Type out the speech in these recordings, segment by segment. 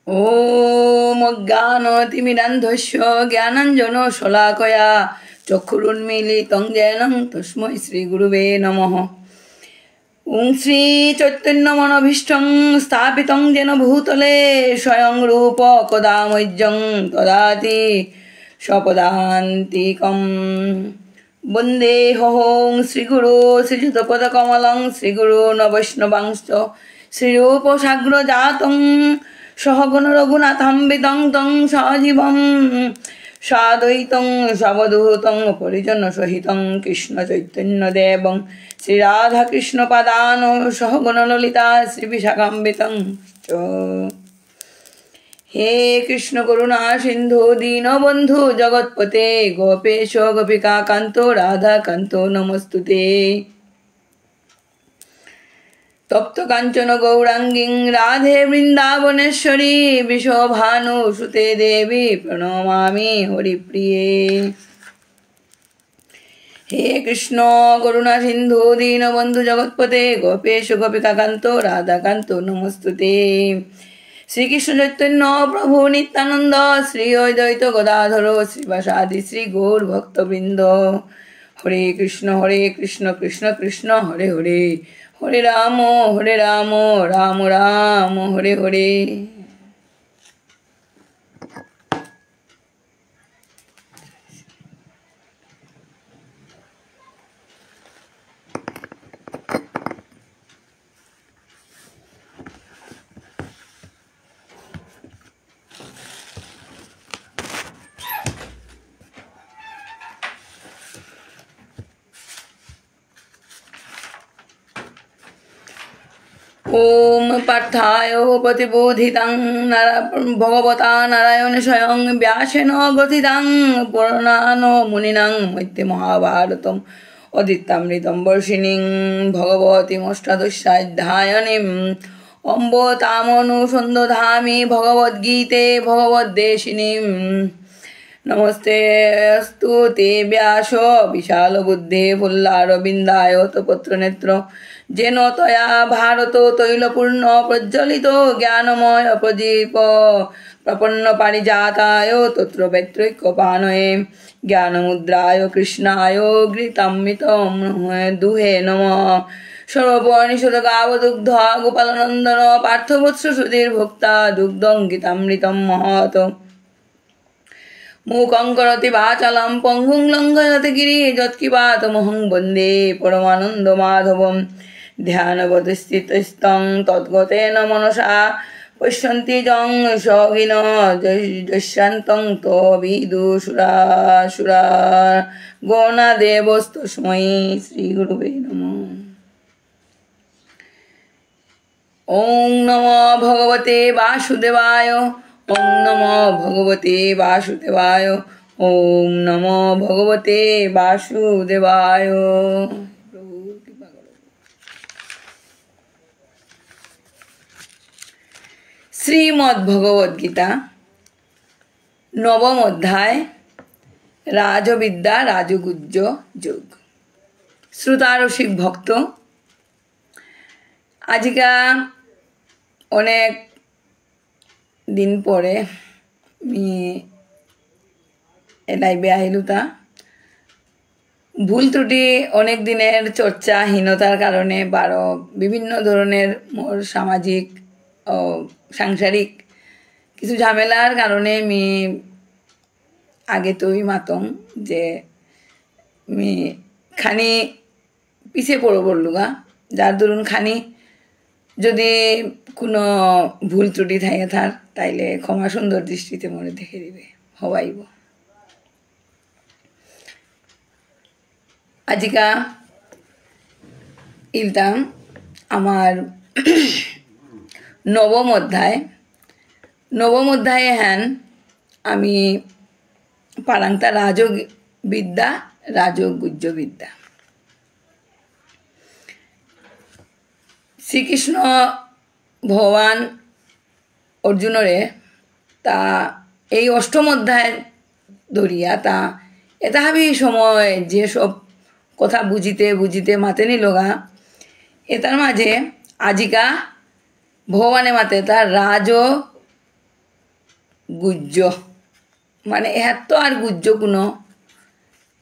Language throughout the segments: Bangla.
ॐ ज्ञानतिमिरान्धस्य ज्ञानाञ्जनशलाकया चक्षुरुन्मीलितं येन तस्मै श्रीगुरुवे नमः। ॐ श्रीचैतन्यमनभीष्टं स्थापितं येन भूतले स्वयं रूप कदा मह्यं ददाति स्वपदान्तिकं। वन्देऽहं श्रीगुरो श्रीयुतपदकमलं श्रीगुरून् वैष्णवांश्च श्रीरूपसाग्रजातं सहगण रघुनाथान्वितं तं सजीवं साद्वैतं सावधूतं परिजनसहितं कृष्णचैतन्यदेवं श्रीराधाकृष्णपादान् सहगण ललिता श्रीविशाखान्वितं च। हे कृष्ण करुणा सिन्धु दीनबन्धु जगत्पते गोपेश गोपिकान्तो राधाकान्तो नमस्तुते। तप्त कांचन गौरांगी राधे वृंदावनेश्वरी विश्वभानुसुते देवी प्रणमामि हरिप्रिये। हे कृष्ण करुणा सिंधु दीनबंधु जगत्पते गोपेश गोपिकान्तो राधाकान्तो नमस्तुते। श्री कृष्ण चैतन्य प्रभु नित्यानंद श्री अद्वैत गदाधर श्रीवासादि श्री गौर भक्तवृंद। हरे कृष्ण कृष्ण कृष्ण हरे हरे हरे राम राम राम हरे हरे। ओम पार्थाय प्रतिबोधितं भगवता नारायण स्वयं व्यासेन ग्रथितं पुराणानो मुनिनां मध्ये महाभारतम् अदित्यामृतं वर्षिणीं भगवतीमष्टादशाध्यायिनीं अम्ब तामनुसन्दधामि भगवद्गीते भगवद्देशिनीं। नमस्ते अस्तु ते व्यास विशालबुद्धे फुल्लारविन्दाय तपत्रनेत्र जेन तया भारत तैलपूर्ण प्रज्वलित ज्ञानमय प्रदीप प्रपन्न पारिजाताय तत्र वैत्रैकपाणये ज्ञानमुद्राय कृष्णाय घृतामृतं दुहे नमः। सर्ववर्णिषदगावदुग्ध गोपालनन्दन पार्थवत्स सुधीर्भोक्ता दुग्धं गीतामृतं महत्। मूकं करोति वाचालं पङ्गुं लङ्घयति गिरिं यत्किपातमहं वन्दे परमानन्दमाधवम्। ध्यानवदस्थितस्तं तद्गतेन मनसा पश्यन्ति यं योगिनः यस्यान्तं तद्विदुषुरासुरा गणादेवस्तस्मै श्रीगुरुवे नमः। ॐ नमो भगवते वासुदेवाय ॐ नमो भगवते वासुदेवाय ॐ नमो भगवते वासुदेवाय। श्रीमद्भगवद्गीता नवम अध्याय राजविद्या राजगुज्ज যোগ। শ্রোতারসিক ভক্ত, আজিকা অনেক দিন পরে আমি লাইভে আহিলুতা। ভুল ত্রুটি অনেক দিনের চর্চাহীনতার কারণে বিভিন্ন ধরনের মোর সামাজিক ও সাংসারিক কিছু ঝামেলার কারণে আমি আগে তোই মাতম যে আমি খানি পিছে পড়লুগা, যার দরুন খানি যদি কোনো ভুল ত্রুটি থাকে থার তাইলে ক্ষমা সুন্দর দৃষ্টিতে মনে দেখে দিবে হবাইব। আজিকা ইলতাম আমার নবম অধ্যায়ে হ্যান আমি পারাংতা রাজবিদ্যা রাজগুজ্জ বিদ্যা। শ্রীকৃষ্ণ ভগবান অর্জুনরে তা এই অষ্টম অধ্যায় ধরিয়া তা এটা হাবি সময় যেসব কথা বুঝিতে বুঝিতে মাতে নিলগা এটার মাঝে আজিকা ভগবানের মাতে তার গুজ্জ মানে এত আর গুজ্জ কোনো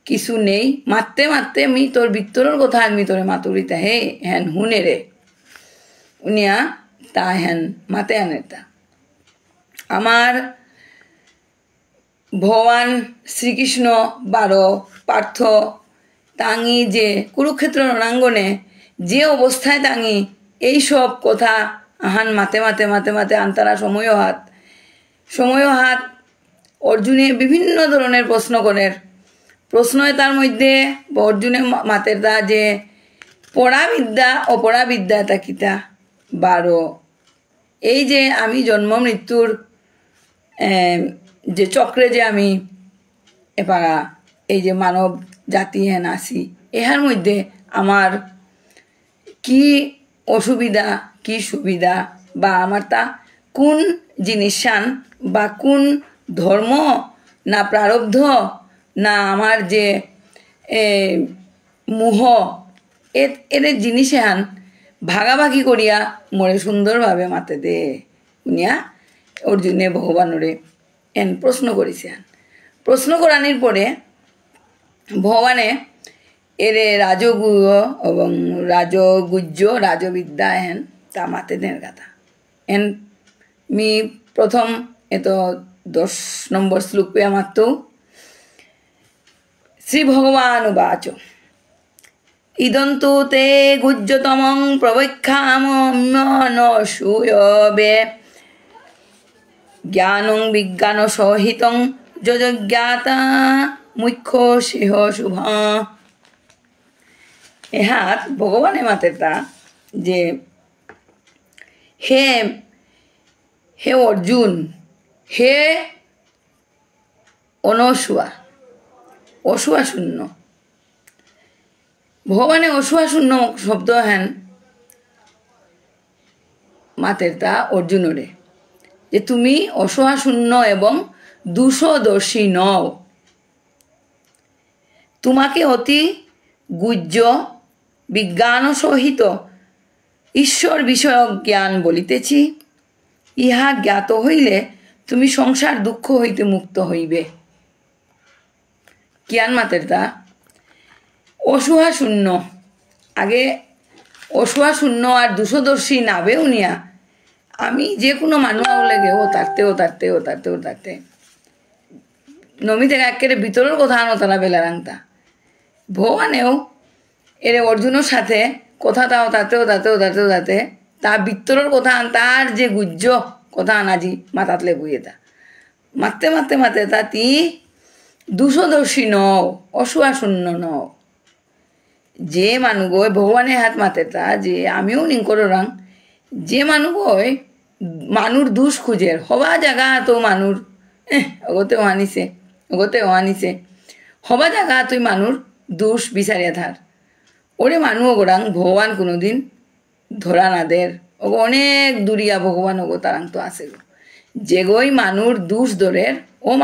কিছু নেই মারতে মারতে আমি তোর ভিতরের কথা আমি তোরে মাতুরিতা হে হ্যান হুনে রে উনিয়া তা হ্যান মাতে আনেতা আমার ভগবান শ্রীকৃষ্ণ বারো পার্থ তাঙি যে কুরুক্ষেত্র রণাঙ্গনে যে অবস্থায় তাঙি এইসব কথা আহান মাতে মাতে মাতে মাতে আন্তারা সময় হাত অর্জুনে বিভিন্ন ধরনের প্রশ্ন করেন প্রশ্নয় তার মধ্যে অর্জুনে মাতের দা যে পড়াবিদ্যা অপরাবিদ্যা তা কিতা বারো এই যে আমি জন্ম মৃত্যুর যে চক্রে যে আমি এপারা এই যে মানব জাতি হেন আসি এহার মধ্যে আমার কি অসুবিধা কি সুবিধা বা আমার তা কোন জিনিসান বা কোন ধর্ম না প্রারব্ধ না আমার যে মোহ এর জিনিস হান ভাগাভাগি করিয়া মরে সুন্দরভাবে মাতে দে উনিয়া অর্জুনে ভগবানরে এন প্রশ্ন করেছেন প্রশ্ন করানির পরে ভগবানে এরে রাজগুহ এবং রাজগুজ্জ রাজবিদ্যা হেন তা মাতে দেন কথা এন মি প্রথম এত 10 নম্বর শ্লোক পে আমার তো শ্রী ভগবান উবাচ ইদন্তু তে গুজ্জতমং প্রবৈক্ষামন্যনসূয়বে জ্ঞানং বিজ্ঞান সহিতং যজ্ঞাতা মুখ্য সেহ শুভ এহাত ভগবানে মাতেতা যে হে হে অর্জুন হে অনসুয়া অসুয়া শূন্য ভগবানে অসুয়া শূন্য শব্দ হেন মাতের তা অর্জুনরে যে তুমি অসুয়া শূন্য এবং দুশোদর্শী নও তোমাকে অতি গুজ্জ বিজ্ঞান সহিত ঈশ্বর বিষয়ক জ্ঞান বলিতেছি ইহা জ্ঞাত হইলে তুমি সংসার দুঃখ হইতে মুক্ত হইবে জ্ঞান মাতের তা অসুয়া শূন্য আগে অসুয়া শূন্য আর দুশোদর্শী নাবে উনিয়া আমি যে কোনো মানুষ লাগে ও তারতে নমি থেকে একেবারে ভিতরের কথা আনো বেলা রাংতা ভগবানেও এর অর্জুনের সাথে কথা তাও তাতে তার ভিতরের কথা তার যে গুজ্জ কথা আনাজি মাতাতলে বুঝে তা মারতে তা তি দুশোদর্শী নও অসুয়া শূন্য নও যে মানুষ ভগবানের হাত মাতে তা যে আমিও নিঙ্কর রাং যে মানুষ মানুষ দুষ খুঁজের হবা জায়গা তো মানুষ ওগতেও আনিছে হবা জায়গা তুই মানুষ দুষ বিচারিয়া থার ওরে মানুষ ওগোরাং ভগবান কোনোদিন ধরা না দের ওগো অনেক দূরিয়া ভগবান ওগো তারাং তো আসে গো যে গই মানুষ দুষ ধরের ও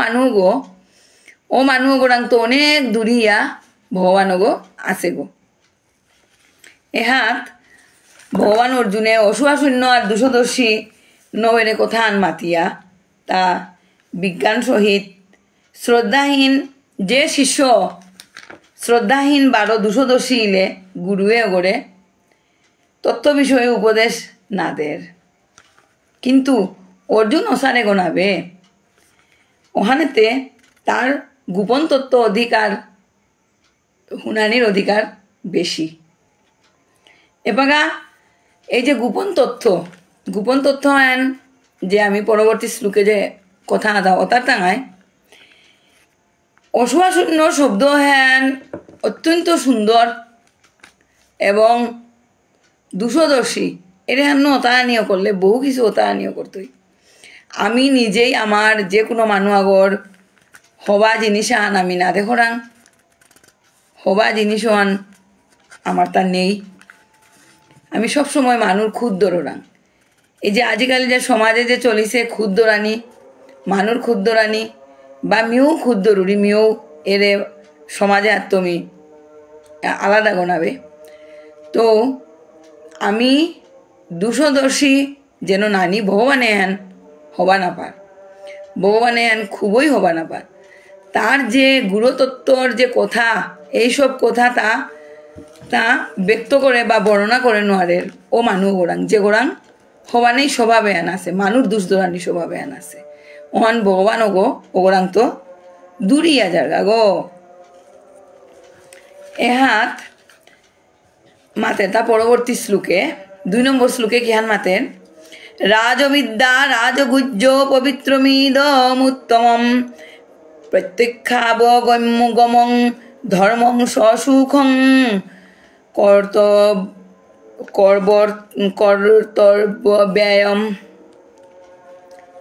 মানুষ ওগোরাং তো অনেক দূরিয়া ভগবান ওগো আসে গো এহাত ভগবান অর্জুনে অসুয়া শূন্য আর দুশোদর্শী নবের কথা আন মাতিয়া তা বিজ্ঞান সহিত শ্রদ্ধাহীন যে শিষ্য শ্রদ্ধাহীন বারো দুশোদর্শী ইলে গুরুয়ে ওগরে তত্ত্ব বিষয়ে উপদেশ না দের কিন্তু অর্জুন অসারে গোনাবে ওখানেতে তার গোপন তত্ত্ব অধিকার হুনানির অধিকার বেশি এপাগা এই যে গোপন তথ্য হেন যে আমি পরবর্তী শ্লোকে যে কথা দাও অতার টাঙায় অসুয়া শূন্য শব্দ হেন অত্যন্ত সুন্দর এবং দুশোদর্শী এর হেন অতায়নীয় করলে বহু কিছু অতায়নীয় করতই আমি নিজেই আমার যে কোনো মানুষ আগর হবা জিনিস আন আমি না দেখরাং হবা জিনিস আন আমার তা নেই আমি সব সময় মানুষ ক্ষুদ্ররাং এই যে আজকাল যে সমাজে যে চলিছে ক্ষুদ্রানি মানুষ ক্ষুদ্রানি বা মিও ক্ষুদ্রুরি মিও এরে সমাজে আর তুমি আলাদা গোনাবে তো আমি দুশোদর্শী যেন নানি ভগবানে হেন হবা না পার ভগবানে খুবই হবা না পার তার যে গুরুতত্ত্বর যে কথা এইসব কথা তা ব্যক্ত করে বা বর্ণনা করে নোয়ারের ও মানুষ গোরাং যে গোরাং হবানেই স্বভাবে আন আছে মানুষ দুষ দোরানি স্বভাবে আন আছে ওহান ভগবান ও গোরাং তো দূরিয়া জায়গা গো এহাত মাতের তা পরবর্তী শ্লোকে 2 নম্বর শ্লোকে কিহান মাতেন রাজবিদ্যা রাজগুজ্জ পবিত্রমিদমুত্তমম প্রত্যক্ষাবগম্যগমং ধর্মং সসুখং কর্তব্যব্যয়ম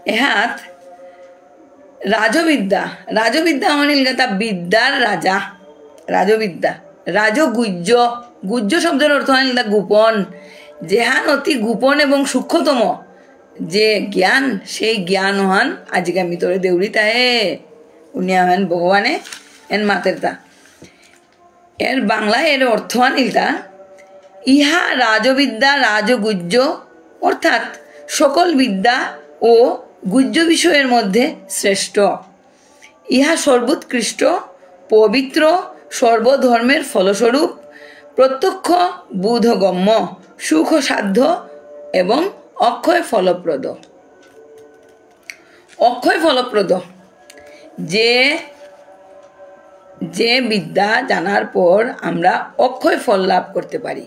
এহাত রাজবিদ্যা অনিল তা বিদ্যার রাজা রাজবিদ্যা রাজগুজ্জ গুজ্জ শব্দের অর্থ অনিল গোপন যেহান অতি গোপন এবং সূক্ষ্মতম যে জ্ঞান সেই জ্ঞান হন আজকে আমি তোরে দেউড়িতা হে উনি হন ভগবানে এন মাতের তা এর বাংলায় এর অর্থ আনিলতা ইহা রাজবিদ্যা রাজগুজ্জ অর্থাৎ সকল বিদ্যা ও গুজ্জ বিষয়ের মধ্যে শ্রেষ্ঠ ইহা সর্বোৎকৃষ্ট পবিত্র সর্বধর্মের ফলস্বরূপ প্রত্যক্ষ বোধগম্য সুখ সাধ্য এবং অক্ষয় ফলপ্রদ যে বিদ্যা জানার পর আমরা অক্ষয় ফল লাভ করতে পারি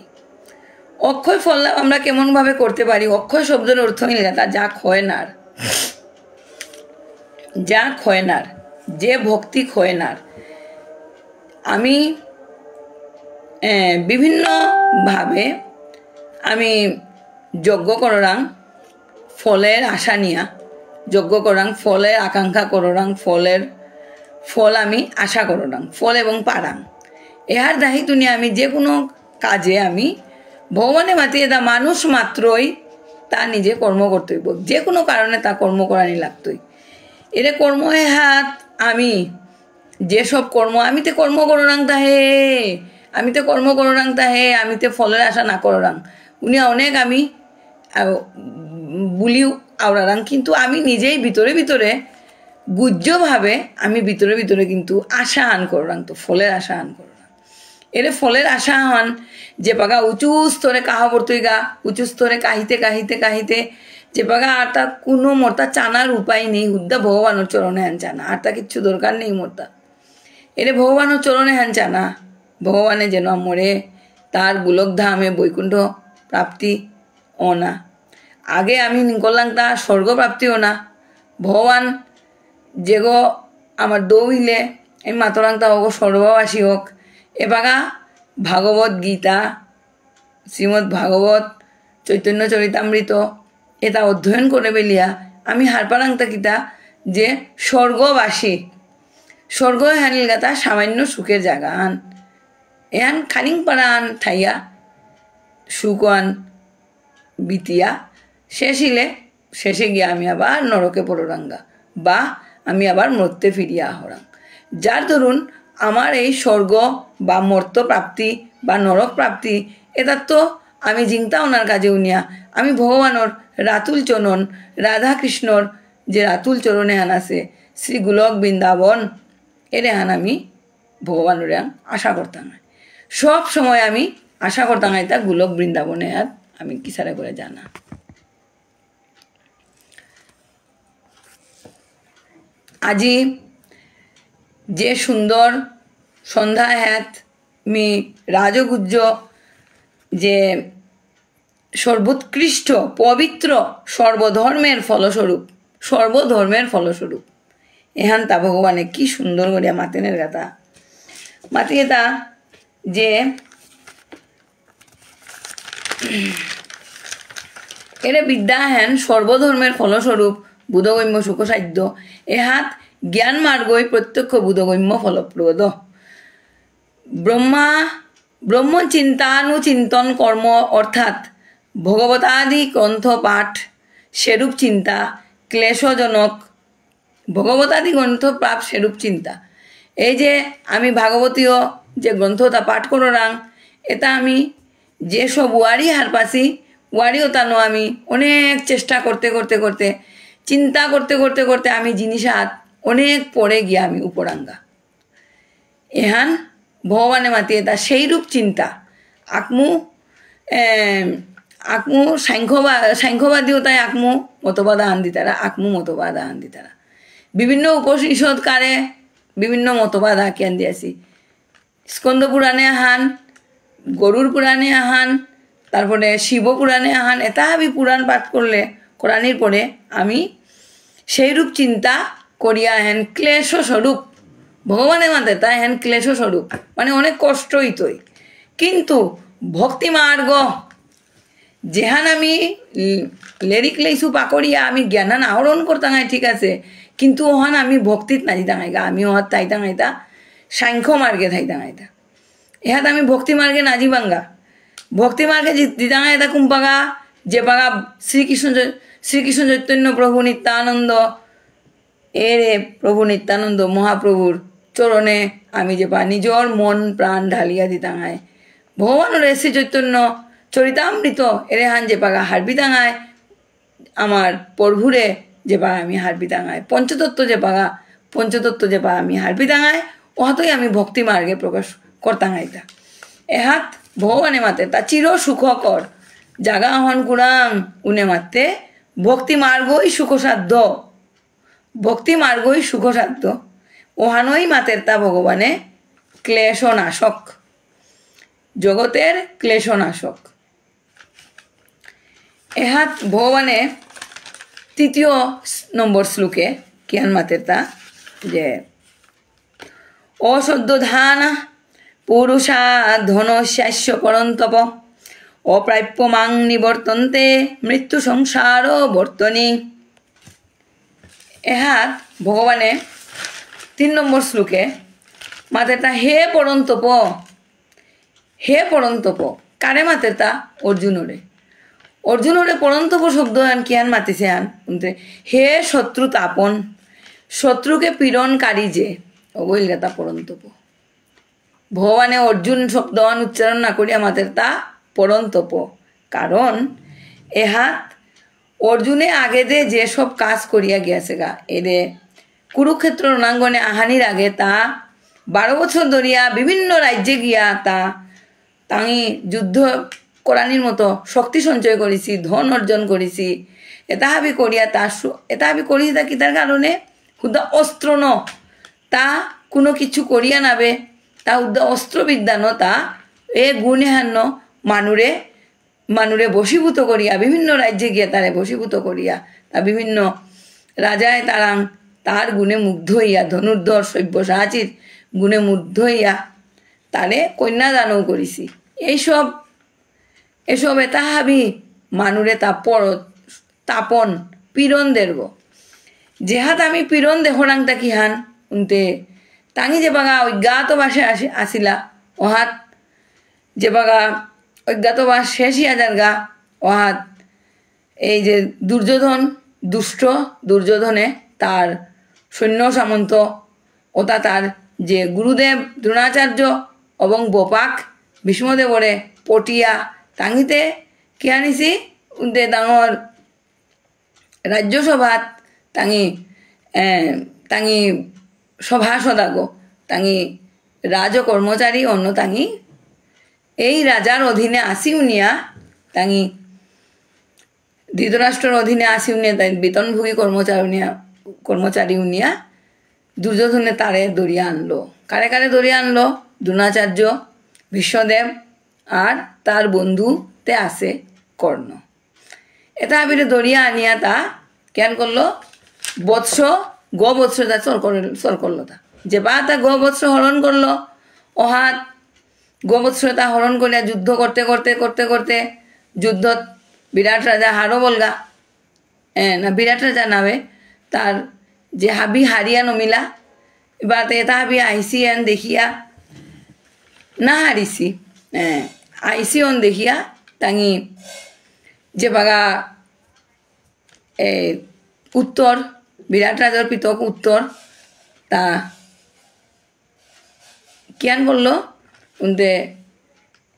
অক্ষয় ফল লাভ আমরা কেমন ভাবে করতে পারি অক্ষয় শব্দের অর্থ নিলে তা যা ক্ষয় নার যে ভক্তি ক্ষয় নার আমি বিভিন্ন ভাবে আমি যজ্ঞ কররাং ফলের আশা নিয়া যজ্ঞ করাং ফলের আকাঙ্ক্ষা কররাং ফল আমি আশা কররাং ফল এবং পারাং এহার দাহি তুনি আমি যে কোনো কাজে আমি ভগবানে মাতিয়ে তা মানুষ মাত্রই তা নিজে কর্ম করতেই যে কোনো কারণে তা কর্ম করানি লাগতই এরে কর্ম হাত আমি যেসব কর্ম আমিতে কর্ম কররাং তাহে আমিতে কর্ম কররাং তাহে আমিতে ফলের আশা না কররাং উনি অনেক আমি বুলিও আওড়ারাং কিন্তু আমি নিজেই ভিতরে গুজ্জভাবে আমি ভিতরে কিন্তু আশা আন কররাং তো ফলের আশা আন কররাং এরে ফলের আশা হন যে পাগা উঁচু স্তরে কাহা পড়তই গা উঁচু স্তরে কাহিতে যে পাগা আর তা কোনো মোরতা চানার উপায় নেই হুদ্দা ভগবানের চরণে হ্যান চানা আর তা কিচ্ছু দরকার নেই মোরতা এরে ভগবানের চরণে হ্যান চানা ভগবানে যেন মরে তার গোলক ধামে বৈকুণ্ঠ প্রাপ্তি অনা আগে আমি করলাম তা স্বর্গ প্রাপ্তিও না ভগবান যেগো আমার দৌইলে আমি মাতরাং তা হোক স্বর্গবাসী হোক এবাগা ভাগবত গীতা শ্রীমদ্ ভাগবত চৈতন্য চরিতামৃত এটা অধ্যয়ন করে বেলিয়া আমি হারপারাং তা কিতা যে স্বর্গ হানিল গাতা সামান্য সুখের জায়গা আন এহান খানিং পাড়া আন ঠাইয়া সুখ আন বিতিয়া শেষে গিয়ে আমি আবার নরকে পড়রাঙ্গা বা আমি আবার মর্তে ফিরিয়া আহরাং যার ধরুন আমার এই স্বর্গ বা মর্ত প্রাপ্তি বা নরক প্রাপ্তি এটা তো আমি জিংতা ওনার কাজে উনিয়া আমি ভগবানর রাতুল চরণ রাধা কৃষ্ণর যে রাতুল চরণে হান আছে শ্রী গোলক বৃন্দাবন এরে হান আমি ভগবানের আশা করতাম সব সময় আমি আশা করতাম তা গোলক বৃন্দাবনে আর আমি কিসারে করে জানা আজি যে সুন্দর সন্ধ্যা হ্যাত মি রাজগুজ্জ যে সর্বোৎকৃষ্ট পবিত্র সর্বধর্মের ফলস্বরূপ এহান তা ভগবানে কি সুন্দর করিয়া মাতেনের গাথা মাতিয়ে তা যে এরে বিদ্যা হেন সর্বধর্মের ফলস্বরূপ বুধগম্য সুখসাধ্য এহাত জ্ঞান মার্গই প্রত্যক্ষ বুধগম্য ফলপ্রদ ব্রহ্মচিন্তানুচিন্তন কর্ম অর্থাৎ ভগবতাদি গ্রন্থ পাঠ সেরূপ চিন্তা ক্লেশজনক ভগবতাদি গ্রন্থ পাঠ সেরূপ চিন্তা এই যে আমি ভাগবতীয় যে গ্রন্থটা পাঠ কররাং এটা আমি যেসব ওয়ারি হার পাছি ওয়ারিও তানো আমি অনেক চেষ্টা করতে চিন্তা করতে করতে করতে আমি জিনিসাত অনেক পরে গিয়া আমি উপরাঙ্গা এহান ভগবানে মাতি এটা সেইরূপ চিন্তা আকমু আকমু সাংখ্যবাদীও তাই আকমু মতবাদ আন দিতারা আকমু মতবাদ আন দিতারা বিভিন্ন উপনিষদকারে বিভিন্ন মতবাদ আঁকিয়ান দিয়েছি স্কন্দ পুরাণে আহান গরুর পুরাণে আহান তারপরে শিব পুরাণে আহান এটা আমি পুরাণ পাঠ করলে কোরআনের পরে আমি সেইরূপ চিন্তা করিয়া হেন ক্লেশ স্বরূপ ভগবানের মাতে তাই হেন ক্লেশ স্বরূপ মানে অনেক কষ্টই তৈ কিন্তু ভক্তি মার্গ যেহান আমি লেরিক লেইছু পাকড়িয়া আমি জ্ঞানান আহরণ করতাম ঠিক আছে কিন্তু ওহান আমি ভক্তিত না দিতাম আমি ওহাত তাইতাম আইতা সাংখ্য মার্গে থাইতাম আইতা ইহাত আমি ভক্তি মার্গে না যাবাঙ্গা ভক্তি মার্গে দিতাম আইতা কুম্পাগা যে পাগা শ্রীকৃষ্ণ চৈতন্য প্রভু নিত্যানন্দ এরে প্রভু নিত্যানন্দ মহাপ্রভুর চরণে আমি যে পা নিজর মন প্রাণ ঢালিয়া দিতাম আয় ভগবানের শ্রী চৈতন্য চরিতামৃত এরে হান যে পাগা হারবি দাঙায় আমার প্রভুরে যে পাগা আমি হারবি দাঙায় পঞ্চতত্ত্ব যে পাগা আমি হারবি দাঙায় ওহাতই আমি ভক্তি মার্গে প্রকাশ করতাম আইতা এহাত ভগবানে মাতে তা চির সুখকর জাগা হন কুড়াং উনে মাতে ভক্তি মার্গই সুখসাধ্য ওহানই মাতের তা ভগবানে ক্লেশনাশক জগতের ক্লেশনাশক এহাত ভগবানে 3 নম্বর শ্লোকে কিয়ান মাতের তা যে অসদ্য ধান পুরুষা ধনস্যাস্য পরন্তপ অপ্রাপ্য মাং নিবর্তন্তে মৃত্যু সংসার বর্তনী এহাত ভগবানে 3 নম্বর শ্লোকে মাতেতা হে পরন্তপ কারে মাতেতা অর্জুনরে পরন্তপ শব্দ আন কিয়ান মাতিছে আন হে শত্রু তাপন শত্রুকে পীড়নকারী যে অবৈলতা পরন্তপ ভগবানে অর্জুন শব্দ উচ্চারণ না করি আমাদের তা পরন্তপ কারণ এহাত অর্জুনে আগে যে সব কাজ করিয়া গিয়াছে গা এরে কুরুক্ষেত্র রণাঙ্গনে আহানির আগে তা 12 বছর ধরিয়া বিভিন্ন রাজ্যে গিয়া তাই যুদ্ধ করানির মতো শক্তি সঞ্চয় করেছি ধন অর্জন করেছি এটা হাবি করিয়া এটা হাবি করিছি তা কি তার কারণে হুদা অস্ত্র ন তা কোনো কিছু করিয়া নাবে তা হুদা অস্ত্রবিদ্যা ন তা এ গুণে হান্ন মানুরে বশীভূত করিয়া বিভিন্ন রাজ্যে গিয়া তারে বশীভূত করিয়া তা বিভিন্ন রাজায় তার গুণে মুগ্ধ হইয়া ধনুর্ধর সব্যসাচীর গুণে মুগ্ধ হইয়া তারে কন্যাদানও করিছি এসব এটা হাবি মানুরে তাপন পীড়ন দেব যেহাত আমি পীড়ন দেহরাং তাকি হান উনতে তাঙি যে বাগা অজ্ঞাতবাসে আসিলা ওহাত যে বাগা অজ্ঞাতবাস শেষ হইয়া যারগা ওহাত এই যে দুর্যোধনে তার সৈন্য সামন্ত ওটা তার যে গুরুদেব দ্রোণাচার্য এবং বোপাক ভীষ্মদেবরে পটিয়া তাঙিতে কি আনিছি উনতে ডাঙর রাজ্যসভাত তাঙি সভাসদ আগো তাঙি রাজকর্মচারী অন্য তাঙি এই রাজার অধীনে আসি উনিয়া তাঙি ধৃতরাষ্ট্রের অধীনে আসি উনিয়া তাই বেতনভোগী কর্মচারী উনিয়া দুর্যোধনে তারে দরিয়া আনলো কারে দরিয়া আনলো দ্রোণাচার্য ভীষ্মদেব আর তার বন্ধুতে আছে কর্ণ এটা আবিরে দরিয়া আনিয়া তা কেন করলো বৎস তা চল করলো তা যে বা তা বৎস হরণ করলো ওহাত বৎস তা হরণ করিয়া যুদ্ধ করতে যুদ্ধত বিরাট রাজা হারো বলগা না বিরাট রাজা নামে তার যে হাবি হারিয়া নমিলা এবার এটা হাবি আইসি এন দেখিয়া না হারিছি আইসি অন দেখিয়া তাঙি যে বাগা উত্তর বিরাট রাজার পিতক উত্তর তা কিয়ান করলো উনতে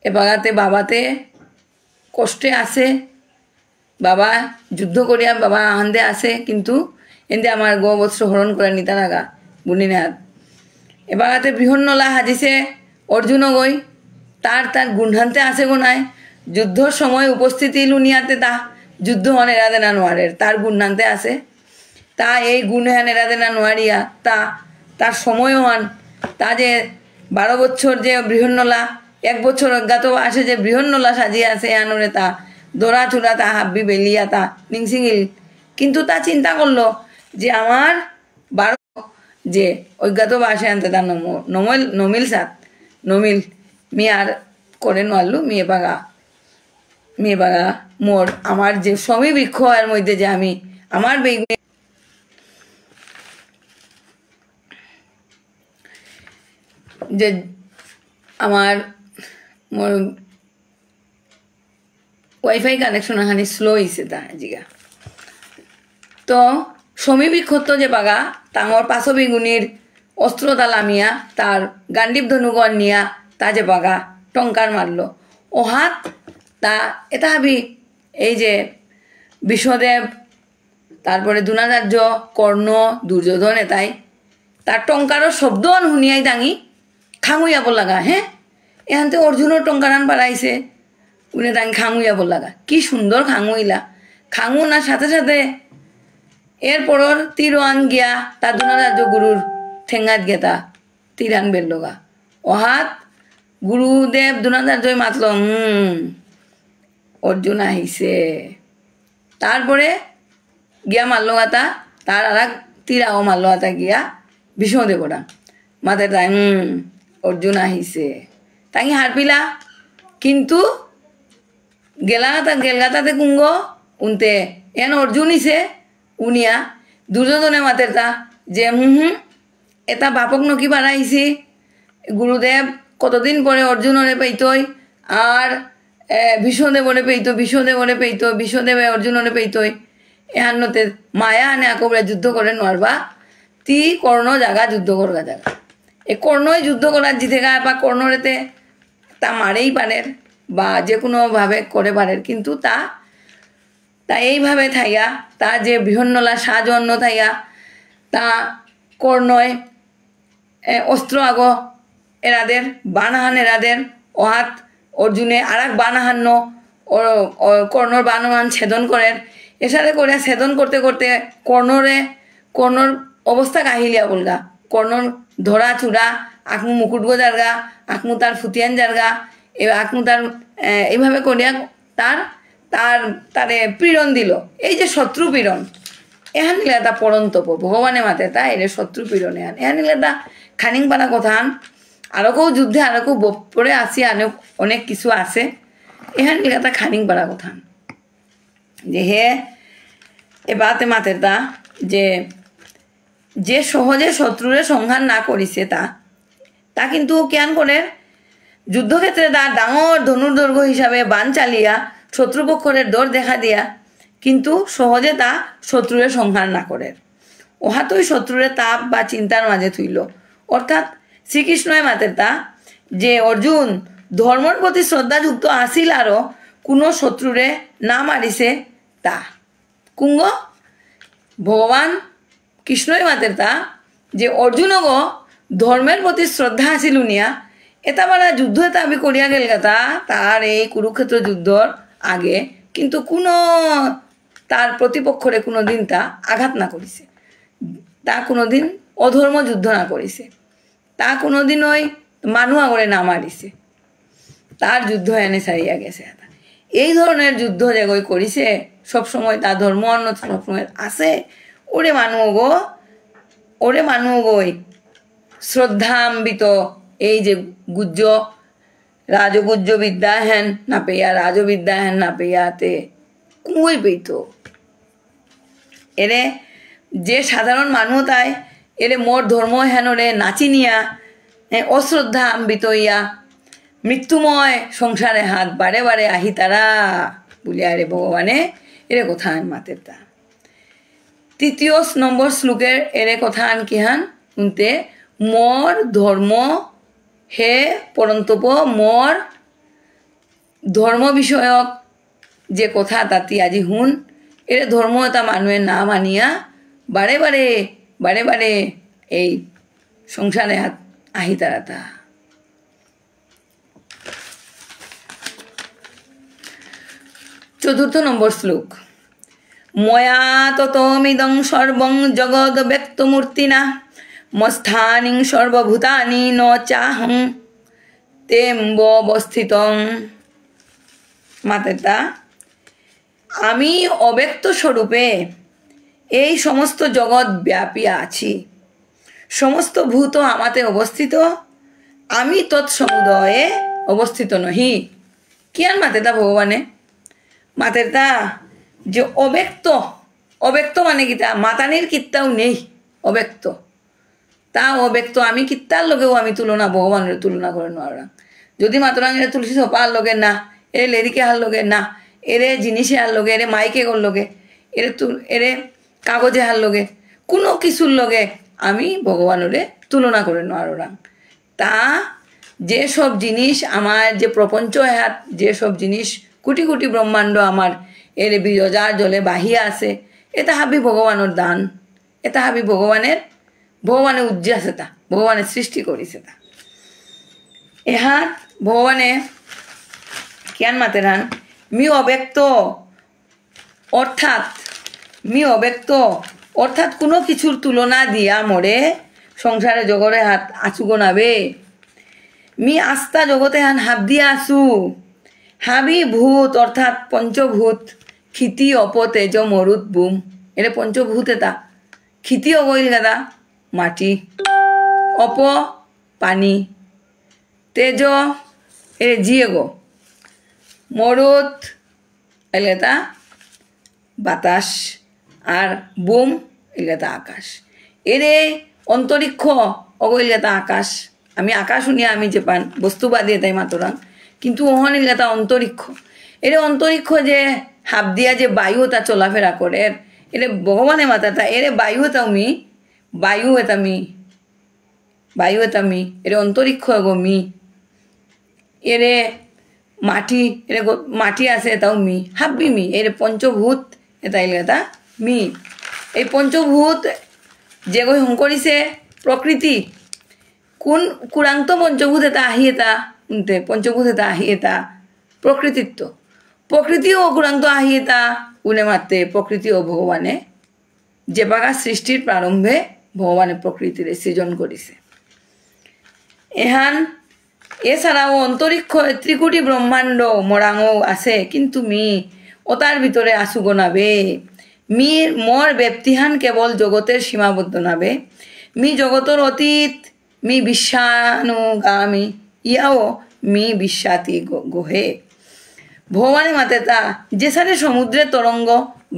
এ বাগাতে বাবাতে কষ্টে আছে বাবা যুদ্ধ করিয়া বাবা আহান্দে আছে কিন্তু এতে আমার গো বস্ত্র হরণ করে নিতা লাগা বুনিনাথ এবারাতে বৃহন্নলা হাজিছে অর্জুন গই তার গুণহান্তে আছে গো নাই যুদ্ধর সময় উপস্থিতি লুনিয়াতে তা যুদ্ধ হন এরা দেনা নোয়ারের তার গুণহান্তে আছে তা এই গুণ হেন এরা দেনা নোয়ারিয়া তার সময় হন তা যে 12 বছর যে বৃহন্নলা 1 বছর অজ্ঞাত আসে যে বৃহন্নলা সাজিয়ে আছে আনরে তা দোরা চূড়া তা হাব্বি বেলিয়া তা নিংসিঙিল কিন্তু তা চিন্তা করলো যে আমার 12 যে অজ্ঞাত বাসে আনতে তা নমিল সাত নমিল মিয়ার করে নোয়াল্লু মেয়ে বাগা মোর আমার যে সমী বৃক্ষ এর মধ্যে যে আমি আমার বেগুনে যে আমার মোর ওয়াইফাই কানেকশন এখানে স্লো হয়েছে তা জিগা তো সমীবৃক্ষ যে বাগা তাঙর পাঁচো বেগুনির অস্ত্রতা লামিয়া তার গান্ডীব ধনুগণ নিয়া তা যে বাগা টঙ্কার মারল ও হাত তা এটা ভাবি এই যে বিশ্বদেব তারপরে দ্রোণাচার্য কর্ণ দুর্যোধন এটাই তার টঙ্কারও শব্দ শুনিয়াই দাঙি খাঙুইয়া বল লাগা হ্যাঁ এখানতে অর্জুনের টঙ্কারান পাড়াইছে উনি দাঙি খাঙুইয়া বল লাগা কি সুন্দর খাঙুইলা খাঙু না সাথে সাথে এরপর তীর আন গিয়া তা দ্রোণাচার্য গুরুর ঠেঙ্গাত গেতা তীর আন বেরলগা অহাত গুরুদেব দ্রোণাচার্য মাতল অর্জুন আহিছে তারপরে গিয়া মারল গাতা তার আর এক তীরাও মারল গাতা গিয়া ভীষ্মদেবরা মাতে তাই অর্জুন আহিছে তাই হার পিলা কিন্তু গেলগাতাতে কুঙ্গ উনতে এন অর্জুন ইছে উনিয়া দুর্যোধনে মাতের তা যে এটা বাপক নকি বাড়াইছি গুরুদেব কতদিন পরে অর্জুনরে পেইতই আর ভীষ্মদেবরে পেইতো ভীষ্মদেবে অর্জুনরে পেইতই এহান্নতে মায়া আনে আকবরে যুদ্ধ করে নোয়ারবা তি কর্ণ জাগা যুদ্ধ করগা জাগা এ কর্ণই যুদ্ধ করার জিতে গা বা কর্ণরেতে তা মারেই পারের বা যে কোনোভাবে করে পারের কিন্তু তা এইভাবে থাইয়া তা যে বৃহন্নলা সাজন্য থাইয়া তা কর্ণয় অস্ত্র আগ এরাদের বানাহান এরাদের অহাত অর্জুনে আর এক বানাহান্ন কর্ণর বানাহান ছেদন করেন এসারে করে ছেদন করতে করতে কর্ণর অবস্থা কাহিলিয়া বলগা কর্ণর ধরা চূড়া আকমু মুকুট গো জারগা আকমু তার ফুতিয়ান জারগা আকমু তার এইভাবে করিয়া তারে পীড়ন দিল এই যে শত্রু পীড়ন এহান নিলে তা পরন্তপ ভগবানে মাতে তা এর শত্রু পীড়ন এহান নিলে তা খানিং পানা কথা আরো কেউ যুদ্ধে আরো কেউ পরে আসি অনেক কিছু আছে এহান নিলে তা খানিং পাড়া কথা যে হে এবাতে মাতের তা যে সহজে শত্রুরে সংহার না করিছে তা কিন্তু কেন করে যুদ্ধক্ষেত্রে তার ডাঙর ধনুর্দৈর্ঘ্য হিসাবে বান চালিয়া শত্রুপক্ষের দৌড় দেখা দিয়া কিন্তু সহজে তা শত্রুরে সংহার না করে ওহাতই শত্রুরে তাপ বা চিন্তার মাঝে থইল অর্থাৎ শ্রীকৃষ্ণই মাতের তা যে অর্জুন ধর্মর প্রতি শ্রদ্ধাযুক্ত আসিল আরও কোনো শত্রুরে না মারিছে তা কুঙ্গ ভগবান কৃষ্ণই মাতের তা যে অর্জুনগো ধর্মের প্রতি শ্রদ্ধা আসিল উনিয়া এটা বারা যুদ্ধ এটা আমি করিয়া গেল গাতা তার এই কুরুক্ষেত্র যুদ্ধর আগে কিন্তু কোনো তার প্রতিপক্ষরে কোনো দিন তা আঘাত না করিছে তা কোনো দিন অধর্ম যুদ্ধ না করিছে তা কোনো দিন ওই মানুষ আগরে না মারিছে তার যুদ্ধ এনে ছাড়িয়া গেছে এই ধরনের যুদ্ধ যে গই করিছে সবসময় তার ধর্ম অন্য সবসময় আছে ওরে মানুষ গই শ্রদ্ধাম্বিত এই যে গুজ্জ রাজগুজ্জ বিদ্যা হেন না পেয়া রাজবিদ্যা হেন না পেয়াতে কুঁই পেইত এরে যে সাধারণ মানুষ তাই এরে মোর ধর্ম হেন রে নাচিনিয়া অশ্রদ্ধা আম্বিত ইয়া মৃত্যুময় সংসারে হাত বারে বারে আহি তারা বলিয়া রে ভগবানে এরে কথা মাতের তা 3 নম্বর শ্লোকের এরে কথা আন কিহান উনতে মোর ধর্ম হে পরন্তপ মোর ধর্ম বিষয়ক যে কথা তাতি আজি হুন এর ধর্ম এটা মানুষের না মানিয়া বারে বারে বারে বারে এই সংসারে আহি তারাতা। চতুর্থ নম্বর শ্লোক। ময়া ততমিদং সর্বং জগৎ ব্যক্তমূর্তিনা মস্থানিং সর্বভূতানি ন চাহং তেম্বস্থিতং। মাতেতা, আমি অব্যক্ত স্বরূপে এই সমস্ত জগৎ ব্যাপিয়া আছি, সমস্ত ভূত আমাতে অবস্থিত, আমি তৎসমুদয়ে অবস্থিত নহি। কিয়ান মাতেতা ভগবানে? মাতেতা যে অব্যক্ত, অব্যক্ত মানে কিতা? মাতানির কিত্তাও নেই, অব্যক্ত। তা অব্যক্ত আমি কিত্তার লগেও আমি তুলনা ভগবানের তুলনা করে নোয়ারা। যদি মাতরাং এর তুলসী সোপার লগে না, এরে লেরিকে হার লগে না, এরে জিনিসে হার লগে, এরে মাইকে কর লগে, এরে কাগজে হার লগে, কোনো কিছুর লগে আমি ভগবানরে তুলনা করে নোয়ারাং। তা যেসব জিনিস আমার যে প্রপঞ্চ হাত, যেসব জিনিস কোটি কোটি ব্রহ্মাণ্ড আমার এর বিরজার জলে বাহিয়া আছে, এটা হাবি ভগবানের দান, এটা হাবি ভগবানের উজ্জাস, এটা ভগবানের সৃষ্টি করিছে। তা এহাত ভগবানে কিয়ান মাতেরান মি অব্যক্ত, অর্থাৎ মি অব্যক্ত অর্থাৎ কোনো কিছুর তুলনা দিয়া মরে সংসারে জগরে হাত আছু গোনাবে। মি আস্থা জগতে হান হাত দিয়া আসু, হাবি ভূত অর্থাৎ পঞ্চভূত, ক্ষিতি অপ তেজ মরুত বুম। এটা পঞ্চভূত, এটা ক্ষিতি অগইল গাদা মাটি, অপ পানি, তেজ এ জিয়ে গো, মরুত এলেতা বাতাস, আর বুম এলেতা আকাশ। এরে অন্তরিক্ষ অগইলেতা আকাশ। আমি আকাশ শুনিয়া আমি যে পান বস্তুবাদী তাই মাতরাং, কিন্তু ওহন এলেতা অন্তরিক্ষ। এর অন্তরিক্ষ যে হাত দিয়া যে বায়ু তা চলাফেরা করে, এরে ভগবানে মাতাতা এরে বায়ু এটাও মি, বায়ু এটা মি, বায়ু এটা মি, এর অন্তরিক্ষ এগো মি। এরে মাটি, এরে মাটি আছে এটাও মি, হাব্বি মি। এর পঞ্চভূত এটা এলেতা মি। এই পঞ্চভূত যে গই হুঁ করিছে প্রকৃতি, কোন কুরান্ত পঞ্চভূত এটা আহি, এটা উনতে পঞ্চভূত এটা আহি, এটা প্রকৃতিত্ব। প্রকৃতিও অকুরান্ত আহি, এটা উনে মারতে প্রকৃতি ও ভগবানে যে বাগা সৃষ্টির প্রারম্ভে ভগবানে প্রকৃতির সৃজন করিছে। এহান এছাড়াও অন্তরিক্ষ ত্রিকুটি ব্রহ্মাণ্ড মরাঙও আছে, কিন্তু মি ওতার ভিতরে আসু গোনাবে। মির মর ব্যক্তিহান কেবল জগতের সীমাবদ্ধ নাবে। মি জগতর অতীত, মি বিশ্বানুগামী, ইয়াও মি বিশ্বাতি গোহে। ভগবানের মাতে তা যে সারে সমুদ্রের তরঙ্গ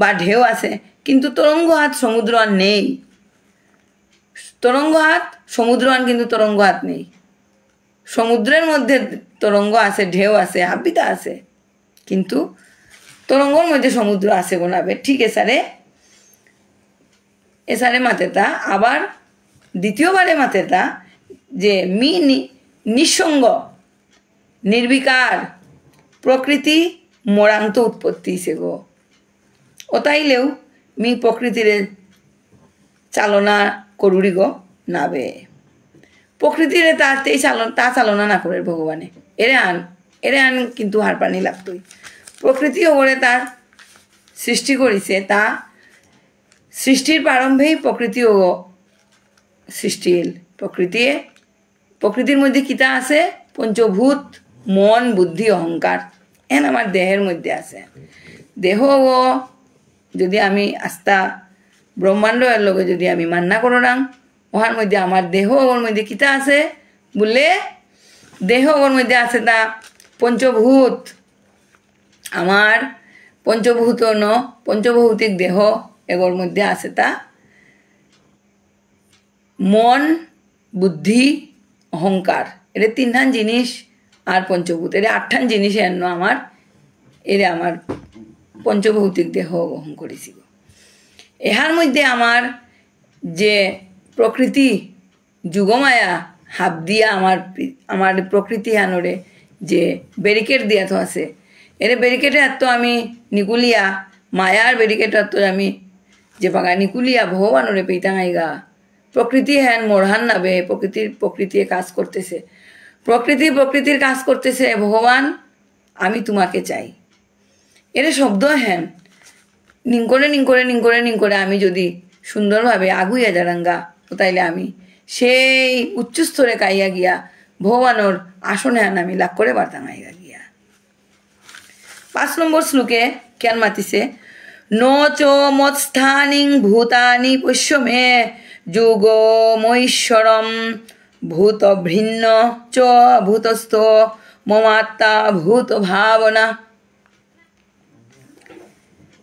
বা ঢেউ আছে, কিন্তু তরঙ্গ হাত সমুদ্র আর নেই। তরঙ্গ হাত সমুদ্র আর কিন্তু তরঙ্গ হাত নেই। সমুদ্রের মধ্যে তরঙ্গ আছে, ঢেউ আছে, হাবিতা আছে, কিন্তু তরঙ্গর মধ্যে সমুদ্র আছে গোনাবে। ঠিক এসারে মাতেতা আবার দ্বিতীয়বারে মাতেতা যে মি নিঃসঙ্গ নির্বিকার প্রকৃতি মোরান্ত উৎপত্তি সে গো। ওতাইলেও মি প্রকৃতির চালনা করুরি গো নাবে। প্রকৃতির তা চালনা না করে ভগবানে এরে আন কিন্তু হার পানি লাগতই। প্রকৃতি ওরে তার সৃষ্টি করিছে, তা সৃষ্টির প্রারম্ভেই প্রকৃতি ও সৃষ্টিল। প্রকৃতির মধ্যে কিতা আছে? পঞ্চভূত, মন, বুদ্ধি, অহংকার। এন আমার দেহের মধ্যে আছে। দেহ ও যদি আমি আস্থা ব্রহ্মাণ্ড এর লগে যদি আমি মান্না করলাম, ওহার মধ্যে আমার দেহ ওর মধ্যে কিতা আছে বললে, দেহ ওর মধ্যে আছে তা পঞ্চভূত। আমার পঞ্চভৌতিক দেহ এগোর মধ্যে আছে তা মন, বুদ্ধি, অহংকার। এর তিনখান জিনিস আর পঞ্চভূত, এর আটখান জিনিস এন্ন আমার পঞ্চভৌতিক দেহ গ্রহণ করেছি। এহার মধ্যে আমার যে প্রকৃতি যুগমায়া হাত দিয়া আমার প্রকৃতি আনরে যে ব্যারিকেড দিয়া তো আছে, এরে ব্যারিকেডে তো আমি নিকুলিয়া মায়ার ব্যারিকেড তো আমি যে পাগা নিকুলিয়া ভগবানরে পেইতাং আইগা প্রকৃতি হ্যান মোরহান নাবে প্রকৃতি কাজ করতেছে প্রকৃতির কাজ করতেছে ভগবান আমি তোমাকে চাই এরে শব্দ হ্যান নিংকরে আমি যদি সুন্দরভাবে আগুইয়া যারাঙ্গা তাইলে আমি সেই উচ্চস্তরে কাইয়া গিয়া ভগবানোর আসনে হ্যান আমি লাভ করে পারতাম আইগা গিয়া 5 নম্বর শ্লোকে কেন মাতিছে ন চ মৎস্থানিং ভূতানি পশ্য মে যুগমৈশ্বরম ভূত ভিন্ন চ ভূতস্থ মমাত্মা ভূত ভাবনা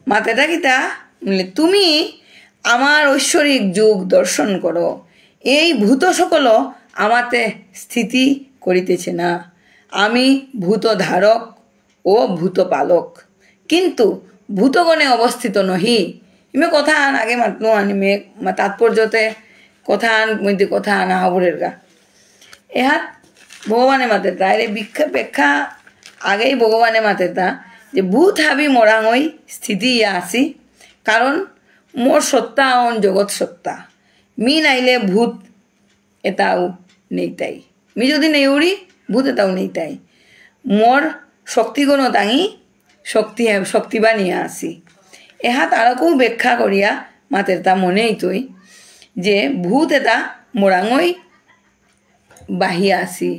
মাতাটা কিতা তুমি আমার ঐশ্বরিক যুগ দর্শন করো এই ভূত সকল আমাতে স্থিতি করিতেছে না আমি ভূত ধারক ও ভূত পালক কিন্তু ভূতগণে অবস্থিত নহি ইমে কথা আন আগে মাতলো আনি মে তাৎপর্যতে কথা আন মধ্যে কথা আনা হবরের গা এহাত ভগবানে মাতেতা এর ব্যাখ্যা আগেই ভগবানে মাতেতা যে ভূত হাবি মরাঙই স্থিতি ইয়া আসি কারণ মোর সত্তা অন জগৎ সত্তা মি নাইলে ভূত এটাও নেইতাই মি যদি নেই উড়ি ভূত এটাও নেইতাই মোর শক্তিগুণ তাঙি শক্তিবা নিয়ে আসি এহাত আরকেও ব্যাখ্যা করিয়া মাতের তা মনেই তুই যে ভূত এটা মোরাঙই বাহিয়া আসি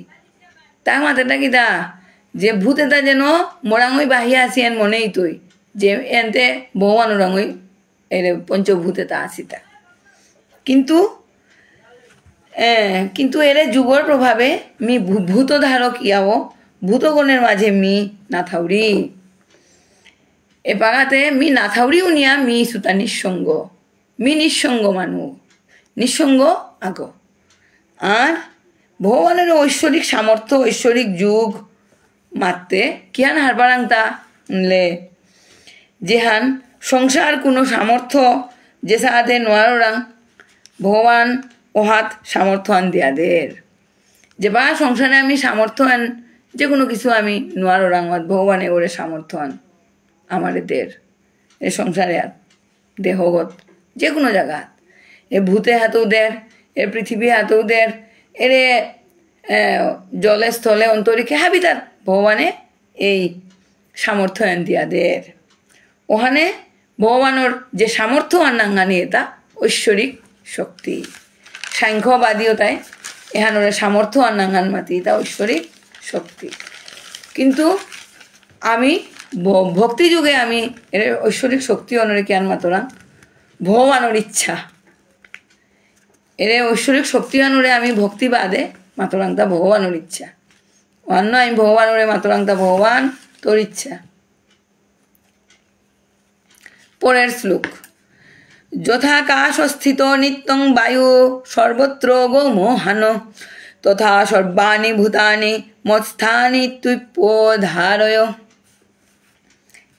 তার মাতেটা কিতা যে ভূত এটা যেন মোরাঙই বাহিয়া আসি এন মনেই তুই যে এনতে ভগবান ওরাঙই এর পঞ্চভূত এটা আসিতা কিন্তু এর যুগর প্রভাবে মি ভূত ধারক ইয়াও ভূতগণের মাঝে মি নাথাউরি এ পাগাতে মি নাথাউরি উনিয়া মি সুতা নিঃসঙ্গ মানু নিঃসঙ্গ আগ আর ভগবানের ঐশ্বরিক সামর্থ্য ঐশ্বরিক যুগ মারতে কিয়ান হারবারাং তা যেহান সংসার কোনো সামর্থ্য যে সাহায্যে নোয়ারাং ভগবান ওহাত সামর্থ্য আন দিয়াদের যে বা সংসারে আমি সামর্থ্য আন যে কোনো কিছু আমি নোয়ারাং ভগবানে ওরে সামর্থ্য আন আমারে দের এ সংসারে দেহগত যে কোনো জায়গা এ ভূতে হাতেও দের এ পৃথিবী হাতেও দের এরে জলে স্থলে অন্তরিক্ষে হাবি তার ভগবানে এই সামর্থ্য আন দিয়াদের ওখানে ভগবানোর যে সামর্থ্য আনাঙ্গানি এটা ঐশ্বরিক শক্তি সাংখ্যবাদীয়তায় এহানোরে সামর্থ্য আনাঙ্গান মাতি এটা ঐশ্বরিক শক্তি কিন্তু আমি ভক্তি যুগে আমি এর ঐশ্বরিক শক্তি অনুরে কেন মাতরাম ভগবানোর ইচ্ছা এর ঐশ্বরিক শক্তি অনুরে আমি ভক্তি বাদে মাতরাং তা ভগবানোর ইচ্ছা অন্য আমি ভগবানোরে মাতরাং তা ভগবান তোর ইচ্ছা পরের শ্লোক যথাকাশস্থিত নিত্যং বায়ু সর্বত্র গোমোহান তথা সর্বাণি ভূতানি মৎস্থানি তুপ্যধারয়